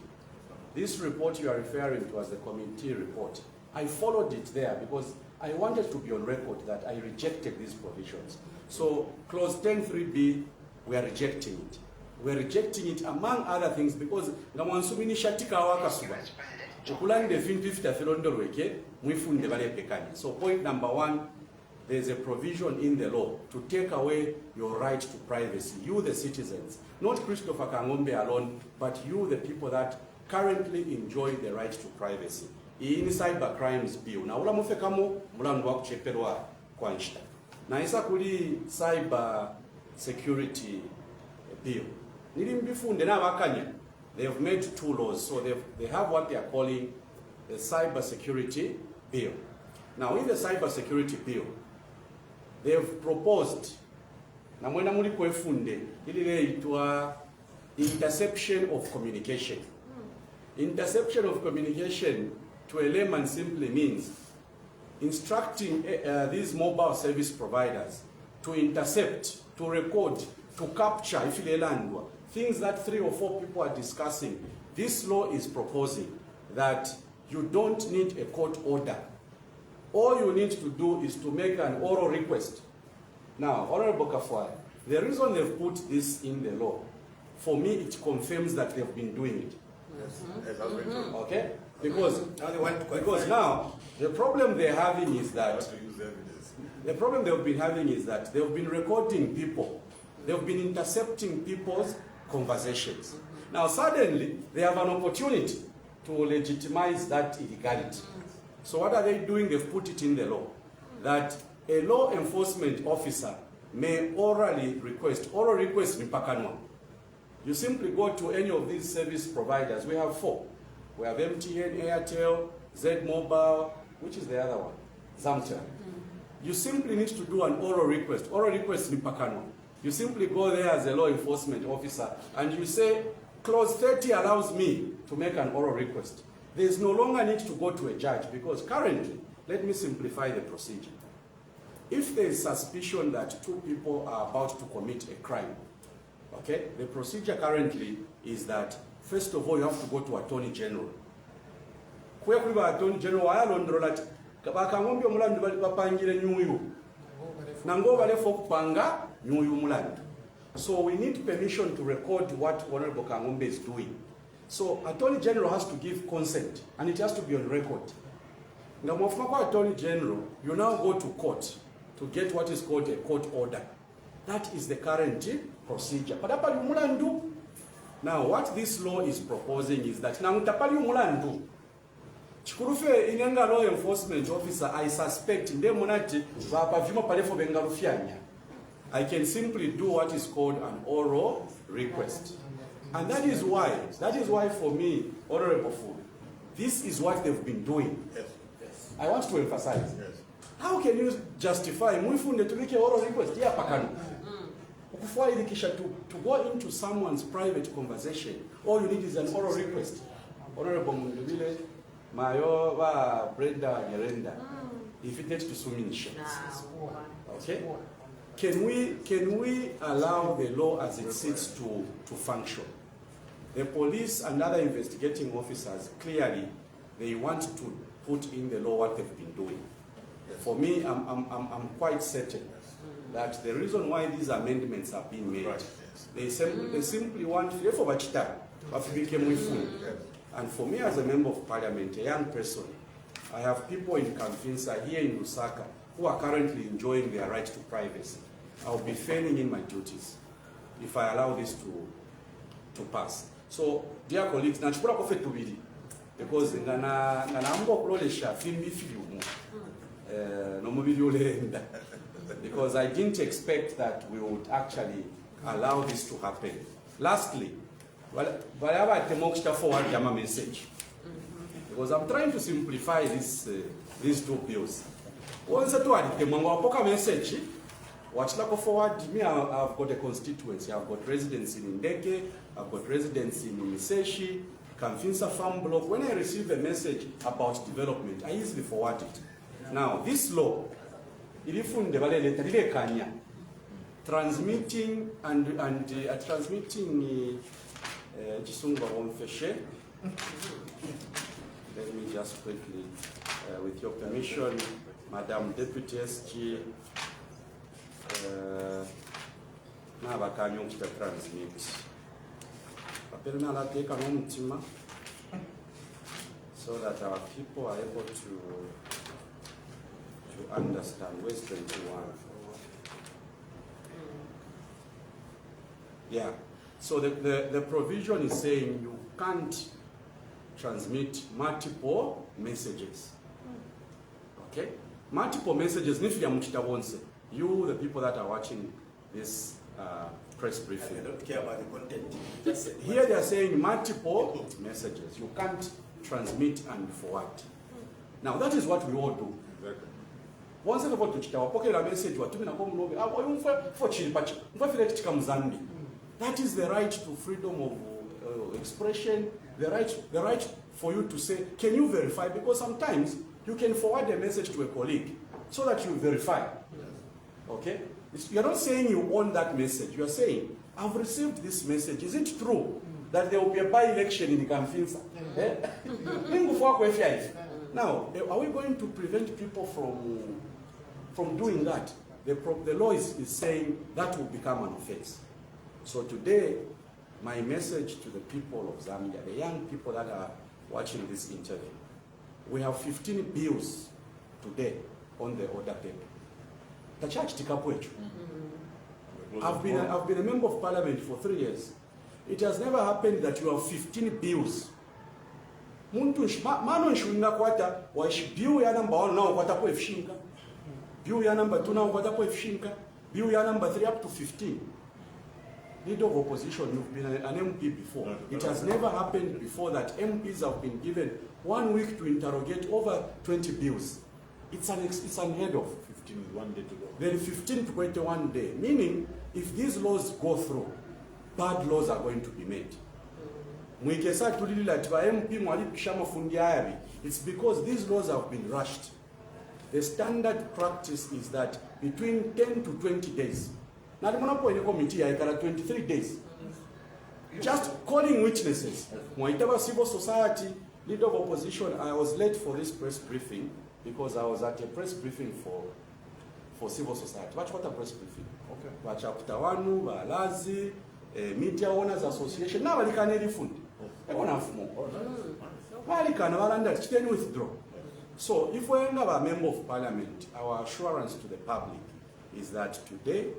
This report you are referring to as the committee report, I followed it there because I wanted to be on record that I rejected these provisions. So clause 10.3b, we are rejecting it. We are rejecting it among other things because so point number 1, there's a provision in the law to take away your right to privacy. You, the citizens, not Christopher Kangombe alone, but you, the people that currently enjoy the right to privacy. In cyber crimes bill. Na ula mufekamo mulandu wa kucheperwa kwa nshita. Na isa kuli cyber security bill. Nilimbifunde na wakanya. They have made 2 laws. So they have what they are calling the cyber security bill. Now in the cyber security bill, they have proposed na mwena muli kwefunde ilile itwa interception of communication. Interception of communication to a layman simply means instructing these mobile service providers to intercept, to record, to capture things that 3 or 4 people are discussing. This law is proposing that you don't need a court order. All you need to do is to make an oral request. Now, Honorable Kafwai, the reason they've put this in the law, for me, it confirms that they've been doing it. Yes. Okay? Because Now they want to because now the problem they're having is that the problem they've been having is that they've been recording people, they've been intercepting people's conversations. Now suddenly they have an opportunity to legitimize that illegality. So what are they doing? They've put it in the law that a law enforcement officer may orally request, oral request nipakanwa. You simply go to any of these service providers. We have 4. We have MTN, Airtel, Z Mobile, which is the other one? Zamtel. You simply need to do an oral request. Oral request nipakanwa. You simply go there as a law enforcement officer and you say, clause 30 allows me to make an oral request. There is no longer need to go to a judge because currently, let me simplify the procedure. If there is suspicion that 2 people are about to commit a crime, okay, the procedure currently is that first of all you have to go to Attorney General. Kwe kuliba Attorney General ayalondrola ati bakangombe omulandu bali bapangire nyuyu. Nango balefo kupanga nyuyu mulandu. So we need permission to record what Honorable Kangombe is doing. So Attorney General has to give consent and it has to be on record. Now, Mofumako Attorney General, you now go to court to get what is called a court order. That is the current procedure. Now, what this law is proposing is that chikurufe inenga law enforcement officer I suspect ndemonati vapavimo palefo bengalufyanya. I can simply do what is called an oral request. And that is why for me, Honorable Fool, this is what they've been doing. Yes. I want to emphasize. Yes. How can you justify mwifunde tulike oral request ya pakano? Ukufuailikisha to go into someone's private conversation, all you need is an oral request. Honorable Mundubile, Mayo va Brenda Nyerenda, if it takes to suminisha. Okay? Can we allow the law as it sits to function? The police and other investigating officers clearly they want to put in the law what they've been doing. For me, I'm quite certain that the reason why these amendments are being made, they simply want and for me as a member of parliament, a young person, I have people in Kamfinsa here in Lusaka who are currently enjoying their right to privacy. I'll be failing in my duties if I allow this to pass. So, dear colleagues, nachukura kofe tubiri because ngana ambo kulolesha filmi filiumu no mubili ulenda because I didn't expect that we would actually allow this to happen. Lastly, whatever temoksta forward yama message because I'm trying to simplify these two bills. Once to add the message. Watch like forward, me, I've got a constituency. I've got residents in Ndeke, I've got residents in Miseshi, Kamfinsa Farm Block. When I receive a message about development, I easily forward it. Now, this law, transmitting let me just quickly, with your permission, Madam Deputy SG, n'abakanyo kita transmit apelna la teka no mutima so that our people are able to understand West 21. Yeah, so the provision is saying you can't transmit multiple messages. Okay, multiple messages nifya mukita bonse. You, the people that are watching this press briefing, I don't care about the content. Here they are saying multiple messages. You can't transmit and forward. Now that is what we all do. Exactly. Once about to chita wapoke la message watu na komlobe for chilipachi mfafile kitika mzambi. That is the right to freedom of expression, the right for you to say, can you verify? Because sometimes you can forward a message to a colleague so that you verify. Okay? You're not saying you own that message. You're saying, I've received this message. Is it true that there will be a by-election in Kamfinsa? Now, are we going to prevent people from doing that? The law is saying that will become an offense. So today, my message to the people of Zambia, the young people that are watching this interview, we have 15 bills today on the order paper. The church tikapwechu. I've been a member of parliament for 3 years. It has never happened that you have 15 bills. Muntu mano nshuinga kwata wa bill ya number 1 now kwata kwa efshinka. Bill ya number 2 now kwata kwa efshinka. Bill ya number 3 up to 15. Leader of opposition, you've been an MP before. It has never happened before that MPs have been given 1 week to interrogate over 20 bills. It's unheard of. 15 is 1 day to go. Then 15 to 21 day, meaning if these laws go through, bad laws are going to be made. It's because these laws have been rushed. The standard practice is that between 10 to 20 days. Now, the committee, I got 23 days. Just calling witnesses. Civil society, leader of opposition, I was late for this press briefing because I was at a press briefing for civil society. What a press briefing. Okay. Wachaputawanu, Balazi, Media Owners Association. Now I can refund. I want to have more. I can withdraw. So if we have a member of parliament, our assurance to the public is that today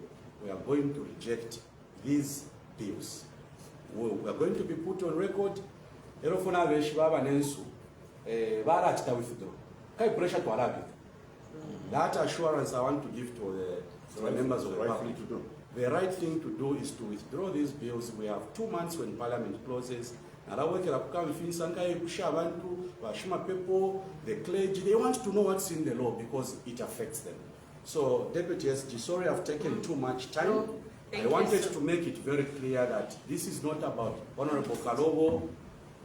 we are going to reject these bills. We are going to be put on record. barachita withdraw. Kai pressure to Arabic. That assurance I want to give to the members of the public. The right thing to do is to withdraw these bills. We have 2 months when Parliament closes. The clergy, they want to know what's in the law because it affects them. So, Deputy SG, sorry I've taken too much time. No, I wanted to make it very clear that this is not about Honorable Kalobo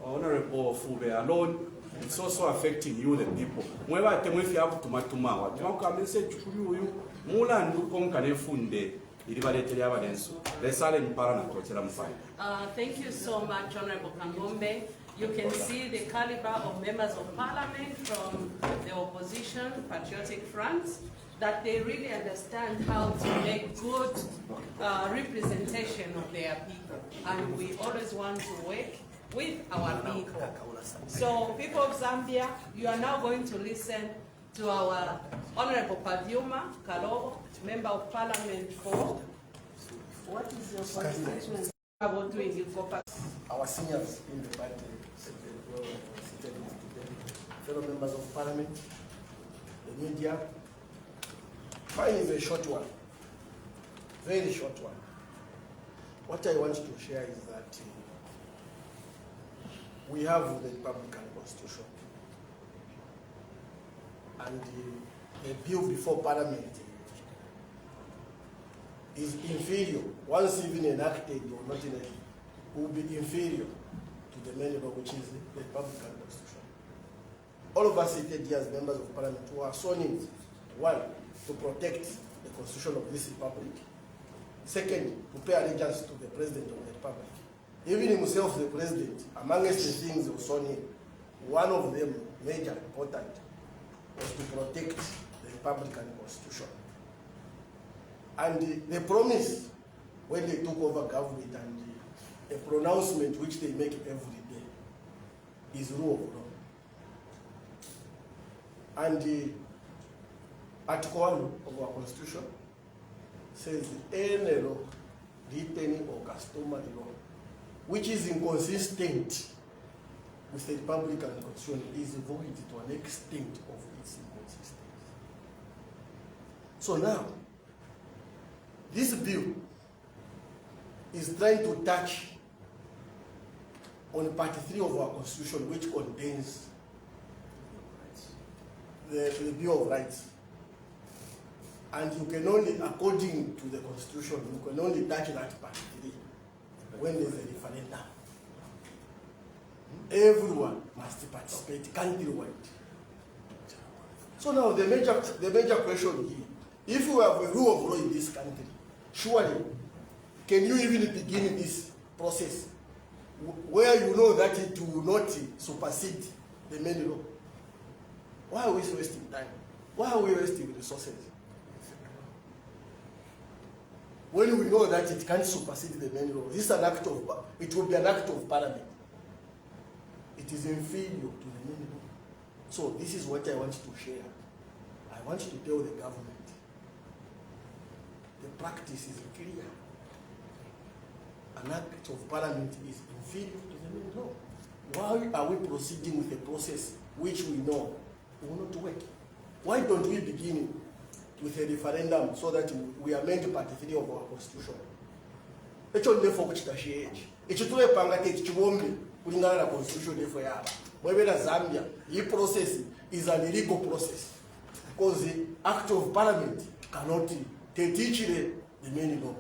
or Honorable Fube alone. It's also affecting you, the people. If you have to message you, thank you so much, Honorable Kangombe. You can see the caliber of members of parliament from the opposition, Patriotic Front, that they really understand how to make good representation of their people. And we always want to work with our people. So, people of Zambia, you are now going to listen to our Honorable Paduma Kalobo, Member of Parliament for... What is your constituency? About doing it for Our seniors in the party, fellow members of parliament, the media. Mine is a short one, very short one. What I want to share is that we have the Republican Constitution, and the bill before parliament is inferior. Once even enacted or not enacted, will be inferior to the main law, which is the Republican Constitution. All of us seated here as members of parliament who are sworn in, one, to protect the constitution of this republic. Second, to pay allegiance to the president of the republic. Even himself, the president, amongst the things he was sworn in, one of them, major, important, was to protect the Republican Constitution. And the promise when they took over government and a pronouncement which they make every day is rule of law. And Article 1 of our Constitution says any law, written or customary law, which is inconsistent with the Republican Constitution is void to an extent of its inconsistency. So now, this bill is trying to touch on Part 3 of our Constitution, which contains the Bill of Rights. And you can only, according to the Constitution, you can only touch that Part 3 when there's a referendum. Everyone must participate countrywide. So now the major question here, if you have a rule of law in this country, surely can you even begin this process where you know that it will not supersede the main law? Why are we wasting time? Why are we wasting resources? When we know that it can't supersede the main law, this is an act of, it will be an act of parliament. It is inferior to the main law. So this is what I want to share. I want to tell the government, the practice is clear. An act of parliament is inferior to the main law. Why are we proceeding with a process which we know will not work? Why don't we begin with a referendum so that we amend Part 3 of our Constitution? Echo therefore which the age. It's to a pangate chibombi, putting out a constitution for Yaba. Wherever Zambia, the process is an illegal process. Because the act of parliament cannot teach the main law.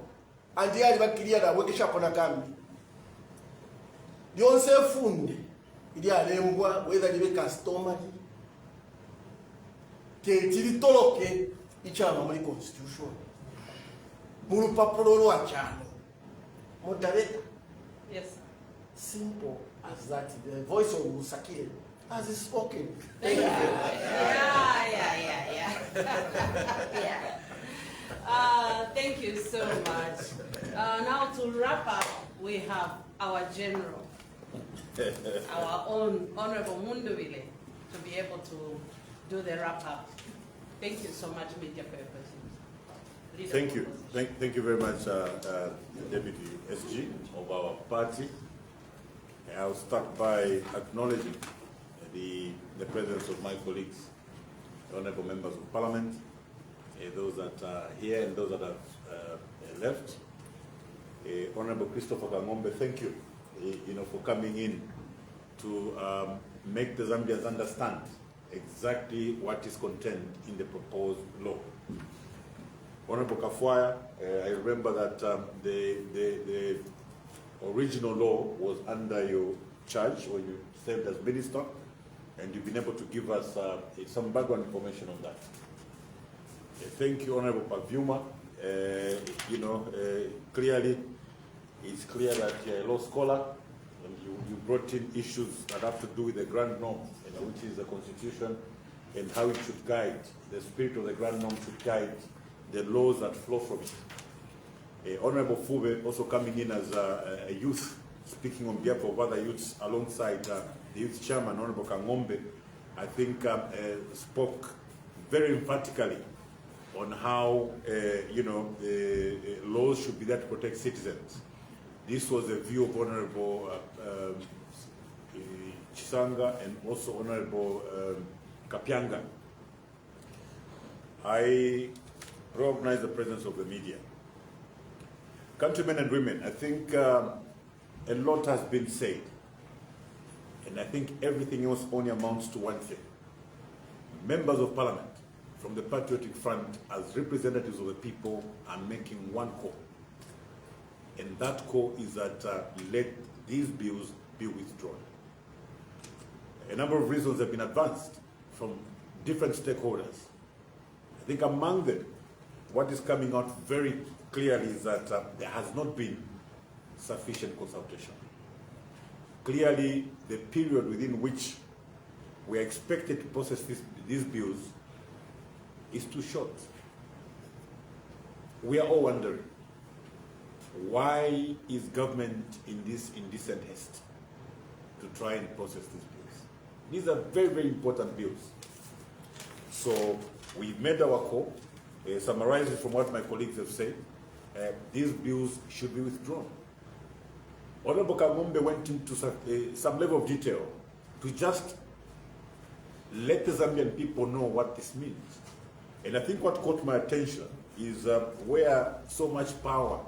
And they are clear that work shop on a cambi. The only fund, they are lembwa, whether they be customary, te toloke, each of our constitution. Murupapolo achano. Moderator. Yes, sir. Simple as that. The voice of Musakile has spoken. Thank you. Thank you so much. Now to wrap up, we have our general, our own Honorable Munduvile, to be able to do the wrap up. Thank you so much, media purposes. Thank you. Thank you very much, Deputy SG of our party. I'll start by acknowledging the presence of my colleagues, honorable members of parliament, those that are here and those that have left. Honorable Christopher Kangombe, thank you, for coming in to make the Zambians understand exactly what is contained in the proposed law. Honorable Kafwaya, I remember that the original law was under your charge, or you served as minister, and you've been able to give us some background information on that. Thank you, Honorable Pavuma. Clearly, it's clear that you're a law scholar, and you brought in issues that have to do with the grand norm, which is the Constitution, and how it should guide, the spirit of the grand norm should guide the laws that flow from it. Honorable Fube, also coming in as a youth, speaking on behalf of other youths alongside the youth chairman, Honorable Kangombe, I think spoke very emphatically on how laws should be there to protect citizens. This was the view of Honorable Chisanga and also Honorable Kapianga. I recognize the presence of the media. Countrymen and women, I think a lot has been said, and I think everything else only amounts to one thing. Members of Parliament from the Patriotic Front, as representatives of the people, are making one call, and that call is that let these bills be withdrawn. A number of reasons have been advanced from different stakeholders. I think among them, what is coming out very clearly is that there has not been sufficient consultation. Clearly, the period within which we are expected to process these bills is too short. We are all wondering, why is government in this indecent haste to try and process these bills? These are very, very important bills. So we've made our call. Summarizing from what my colleagues have said, these bills should be withdrawn. Honorable Kangombe went into some level of detail to just let the Zambian people know what this means. And I think what caught my attention is where so much power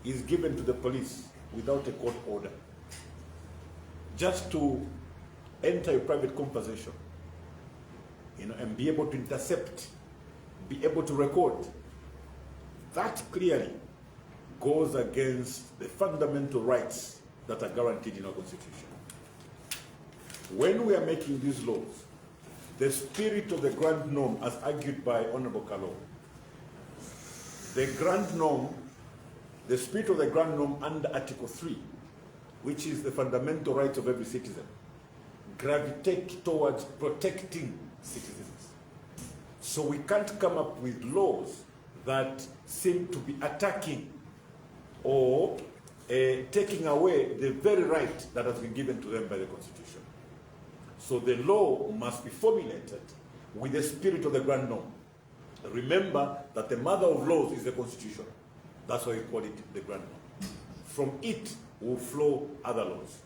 is given to the police without a court order. Just to enter a private conversation, and be able to intercept, be able to record. That clearly goes against the fundamental rights that are guaranteed in our Constitution. When we are making these laws, the spirit of the grand norm, as argued by Honorable Kalo, the grand norm, the spirit of the grand norm under Article 3, which is the fundamental rights of every citizen, gravitate towards protecting citizens. So we can't come up with laws that seem to be attacking or taking away the very right that has been given to them by the Constitution. So the law must be formulated with the spirit of the grand norm. Remember that the mother of laws is the Constitution. That's why we call it the grand norm. From it will flow other laws.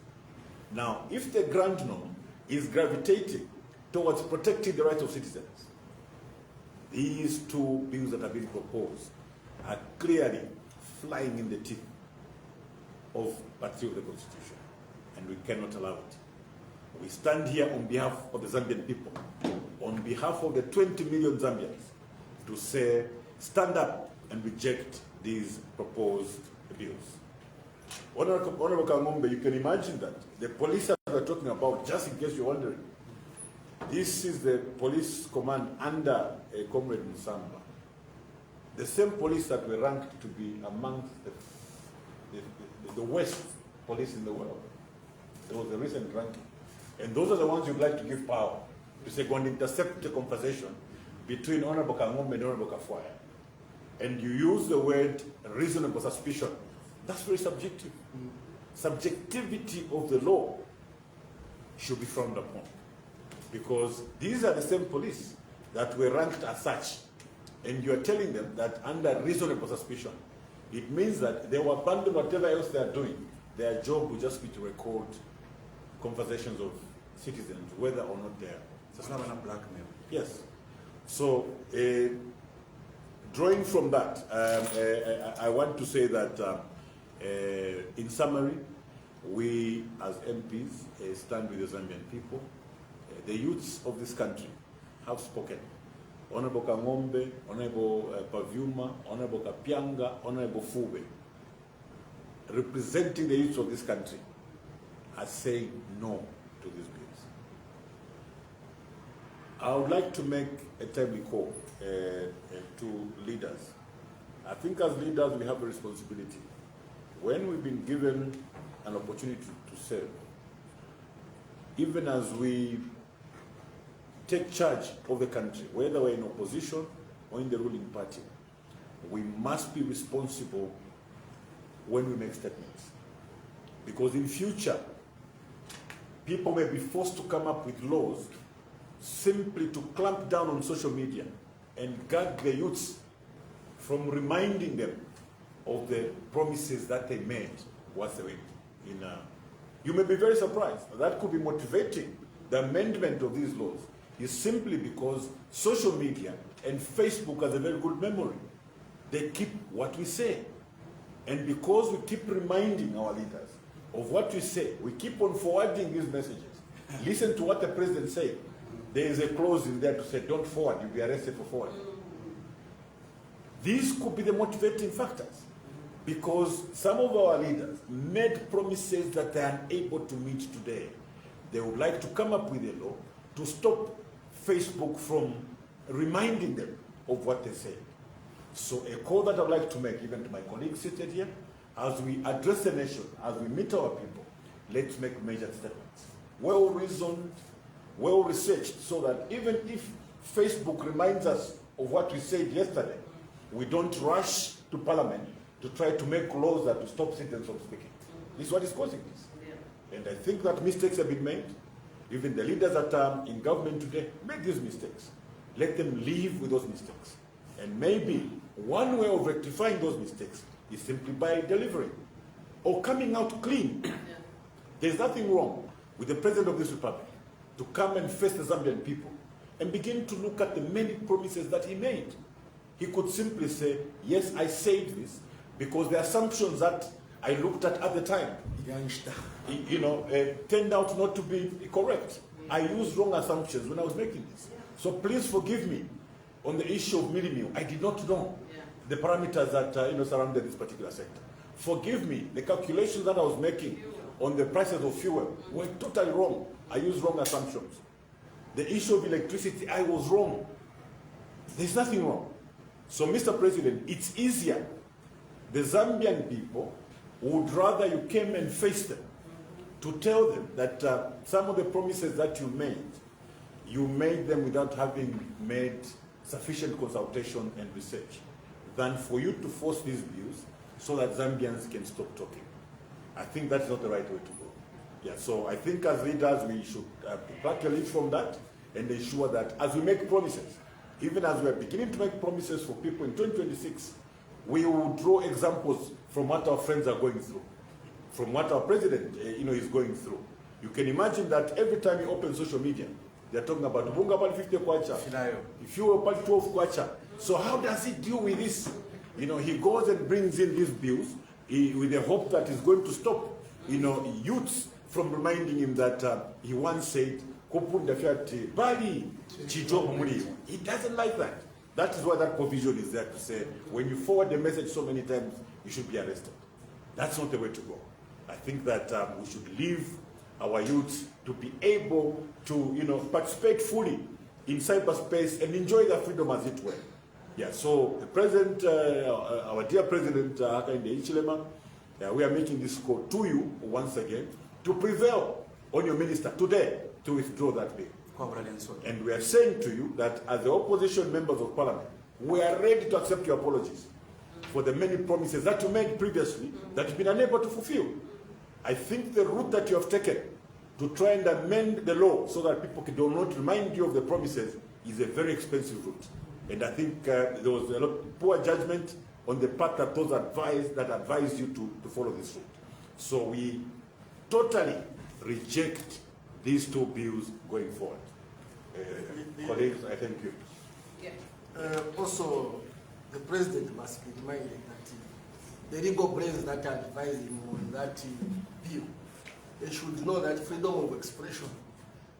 Now, if the grand norm is gravitating towards protecting the rights of citizens, these two bills that have been proposed are clearly flying in the teeth of Part 3 of the Constitution, and we cannot allow it. We stand here on behalf of the Zambian people, on behalf of the 20 million Zambians, to say, stand up and reject these proposed bills. Honorable Kangombe, you can imagine that the police that we're talking about, just in case you're wondering, this is the police command under Comrade Musamba. The same police that were ranked to be amongst the worst police in the world. There was a recent ranking. And those are the ones you'd like to give power, to say, go and intercept the conversation between Honorable Kangombe and Honorable Kafwaya. And you use the word reasonable suspicion. That's very subjective. Subjectivity of the law should be frowned upon, because these are the same police that were ranked as such, and you are telling them that under reasonable suspicion, it means that they will abandon whatever else they are doing. Their job will just be to record conversations of citizens, whether or not they're. It's not a blackmail. Yes. So, drawing from that, I want to say that, in summary, we as MPs stand with the Zambian people. The youths of this country have spoken. Honorable Kangombe, Honorable Pavuma, Honorable Kapianga, Honorable Fube, representing the youths of this country, are saying no to these bills. I would like to make a timely call to leaders. I think as leaders we have a responsibility. When we've been given an opportunity to serve, even as we take charge of the country, whether we're in opposition or in the ruling party, we must be responsible when we make statements. Because in future, people may be forced to come up with laws simply to clamp down on social media and gag the youths from reminding them of the promises that they made once they were in. You may be very surprised. That could be motivating the amendment of these laws is simply because social media and Facebook has a very good memory. They keep what we say. And because we keep reminding our leaders of what we say, we keep on forwarding these messages. Listen to what the president said. There is a clause in there to say, don't forward, you'll be arrested for forwarding. These could be the motivating factors, because some of our leaders made promises that they are unable to meet today. They would like to come up with a law to stop Facebook from reminding them of what they said. So a call that I'd like to make, even to my colleagues seated here, as we address the nation, as we meet our people, let's make measured statements. Well-reasoned, well-researched, so that even if Facebook reminds us of what we said yesterday, we don't rush to Parliament to try to make laws that will stop citizens from speaking. This is what is causing this. Yeah. And I think that mistakes have been made. Even the leaders that are in government today make these mistakes. Let them live with those mistakes. And maybe one way of rectifying those mistakes is simply by delivering or coming out clean. Yeah. There's nothing wrong with the President of this Republic to come and face the Zambian people and begin to look at the many promises that he made. He could simply say, yes, I said this because the assumptions that I looked at the time, turned out not to be correct. I used wrong assumptions when I was making this. So please forgive me on the issue of millennium. I did not know the parameters that surrounded this particular sector. Forgive me, the calculations that I was making on the prices of fuel were totally wrong. I used wrong assumptions. The issue of electricity, I was wrong. There's nothing wrong. So, Mr. President, it's easier. The Zambian people would rather you came and faced them to tell them that some of the promises that you made them without having made sufficient consultation and research, than for you to force these views so that Zambians can stop talking. I think that's not the right way to go. Yeah, so I think as leaders we should take a lead from that and ensure that as we make promises, even as we are beginning to make promises for people in 2026, we will draw examples from what our friends are going through, from what our president is going through. You can imagine that every time you open social media, they're talking about Bunga Pali 50 Kwacha, if you were Pali 12 Kwacha. So how does he deal with this? He goes and brings in these bills with the hope that he's going to stop youths from reminding him that he once said, Bali, he doesn't like that. That is why that provision is there to say, when you forward the message so many times, you should be arrested. That's not the way to go. I think that we should leave our youths to be able to, participate fully in cyberspace and enjoy their freedom as it were. Yeah, so the President, our dear President Hakainde Hichilema, we are making this call to you once again to prevail on your minister today to withdraw that bill. And we are saying to you that as the opposition members of Parliament, we are ready to accept your apologies for the many promises that you made previously that you've been unable to fulfill. I think the route that you have taken to try and amend the law so that people do not remind you of the promises is a very expensive route. And I think there was a lot of poor judgment on the part that those advised you to follow this route. So we totally reject these two bills going forward. Colleagues, I thank you. Yeah. Also, the president must be reminded that the legal brains that are advising on that bill, they should know that freedom of expression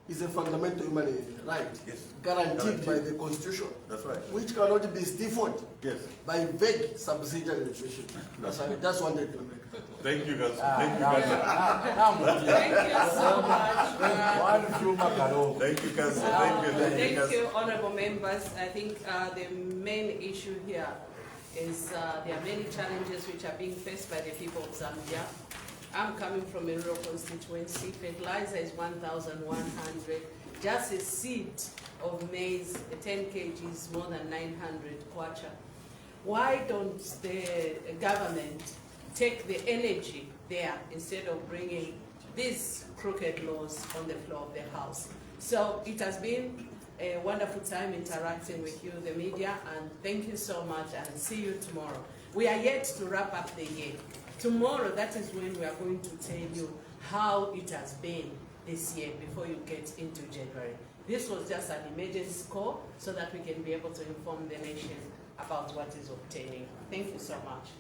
is a fundamental human right, Yes. guaranteed by the Constitution, That's right. which cannot be stifled Yes. by vague subsidiary legislation. That's I just wanted to make that. Thank you, guys. Thank you, guys. Thank you so much. Thank you, Council. Thank you. Thank Council. you, honorable members. I think the main issue here is there are many challenges which are being faced by the people of Zambia. I'm coming from a rural constituency. Fertilizer is 1,100. Just a seed of maize, 10 kg is more than 900 kwacha. Why don't the government take the energy there instead of bringing these crooked laws on the floor of the House? So it has been a wonderful time interacting with you, the media, and thank you so much, and see you tomorrow. We are yet to wrap up the year. Tomorrow, that is when we are going to tell you how it has been this year before you get into January. This was just an emergency call so that we can be able to inform the nation about what is obtaining. Thank you so much.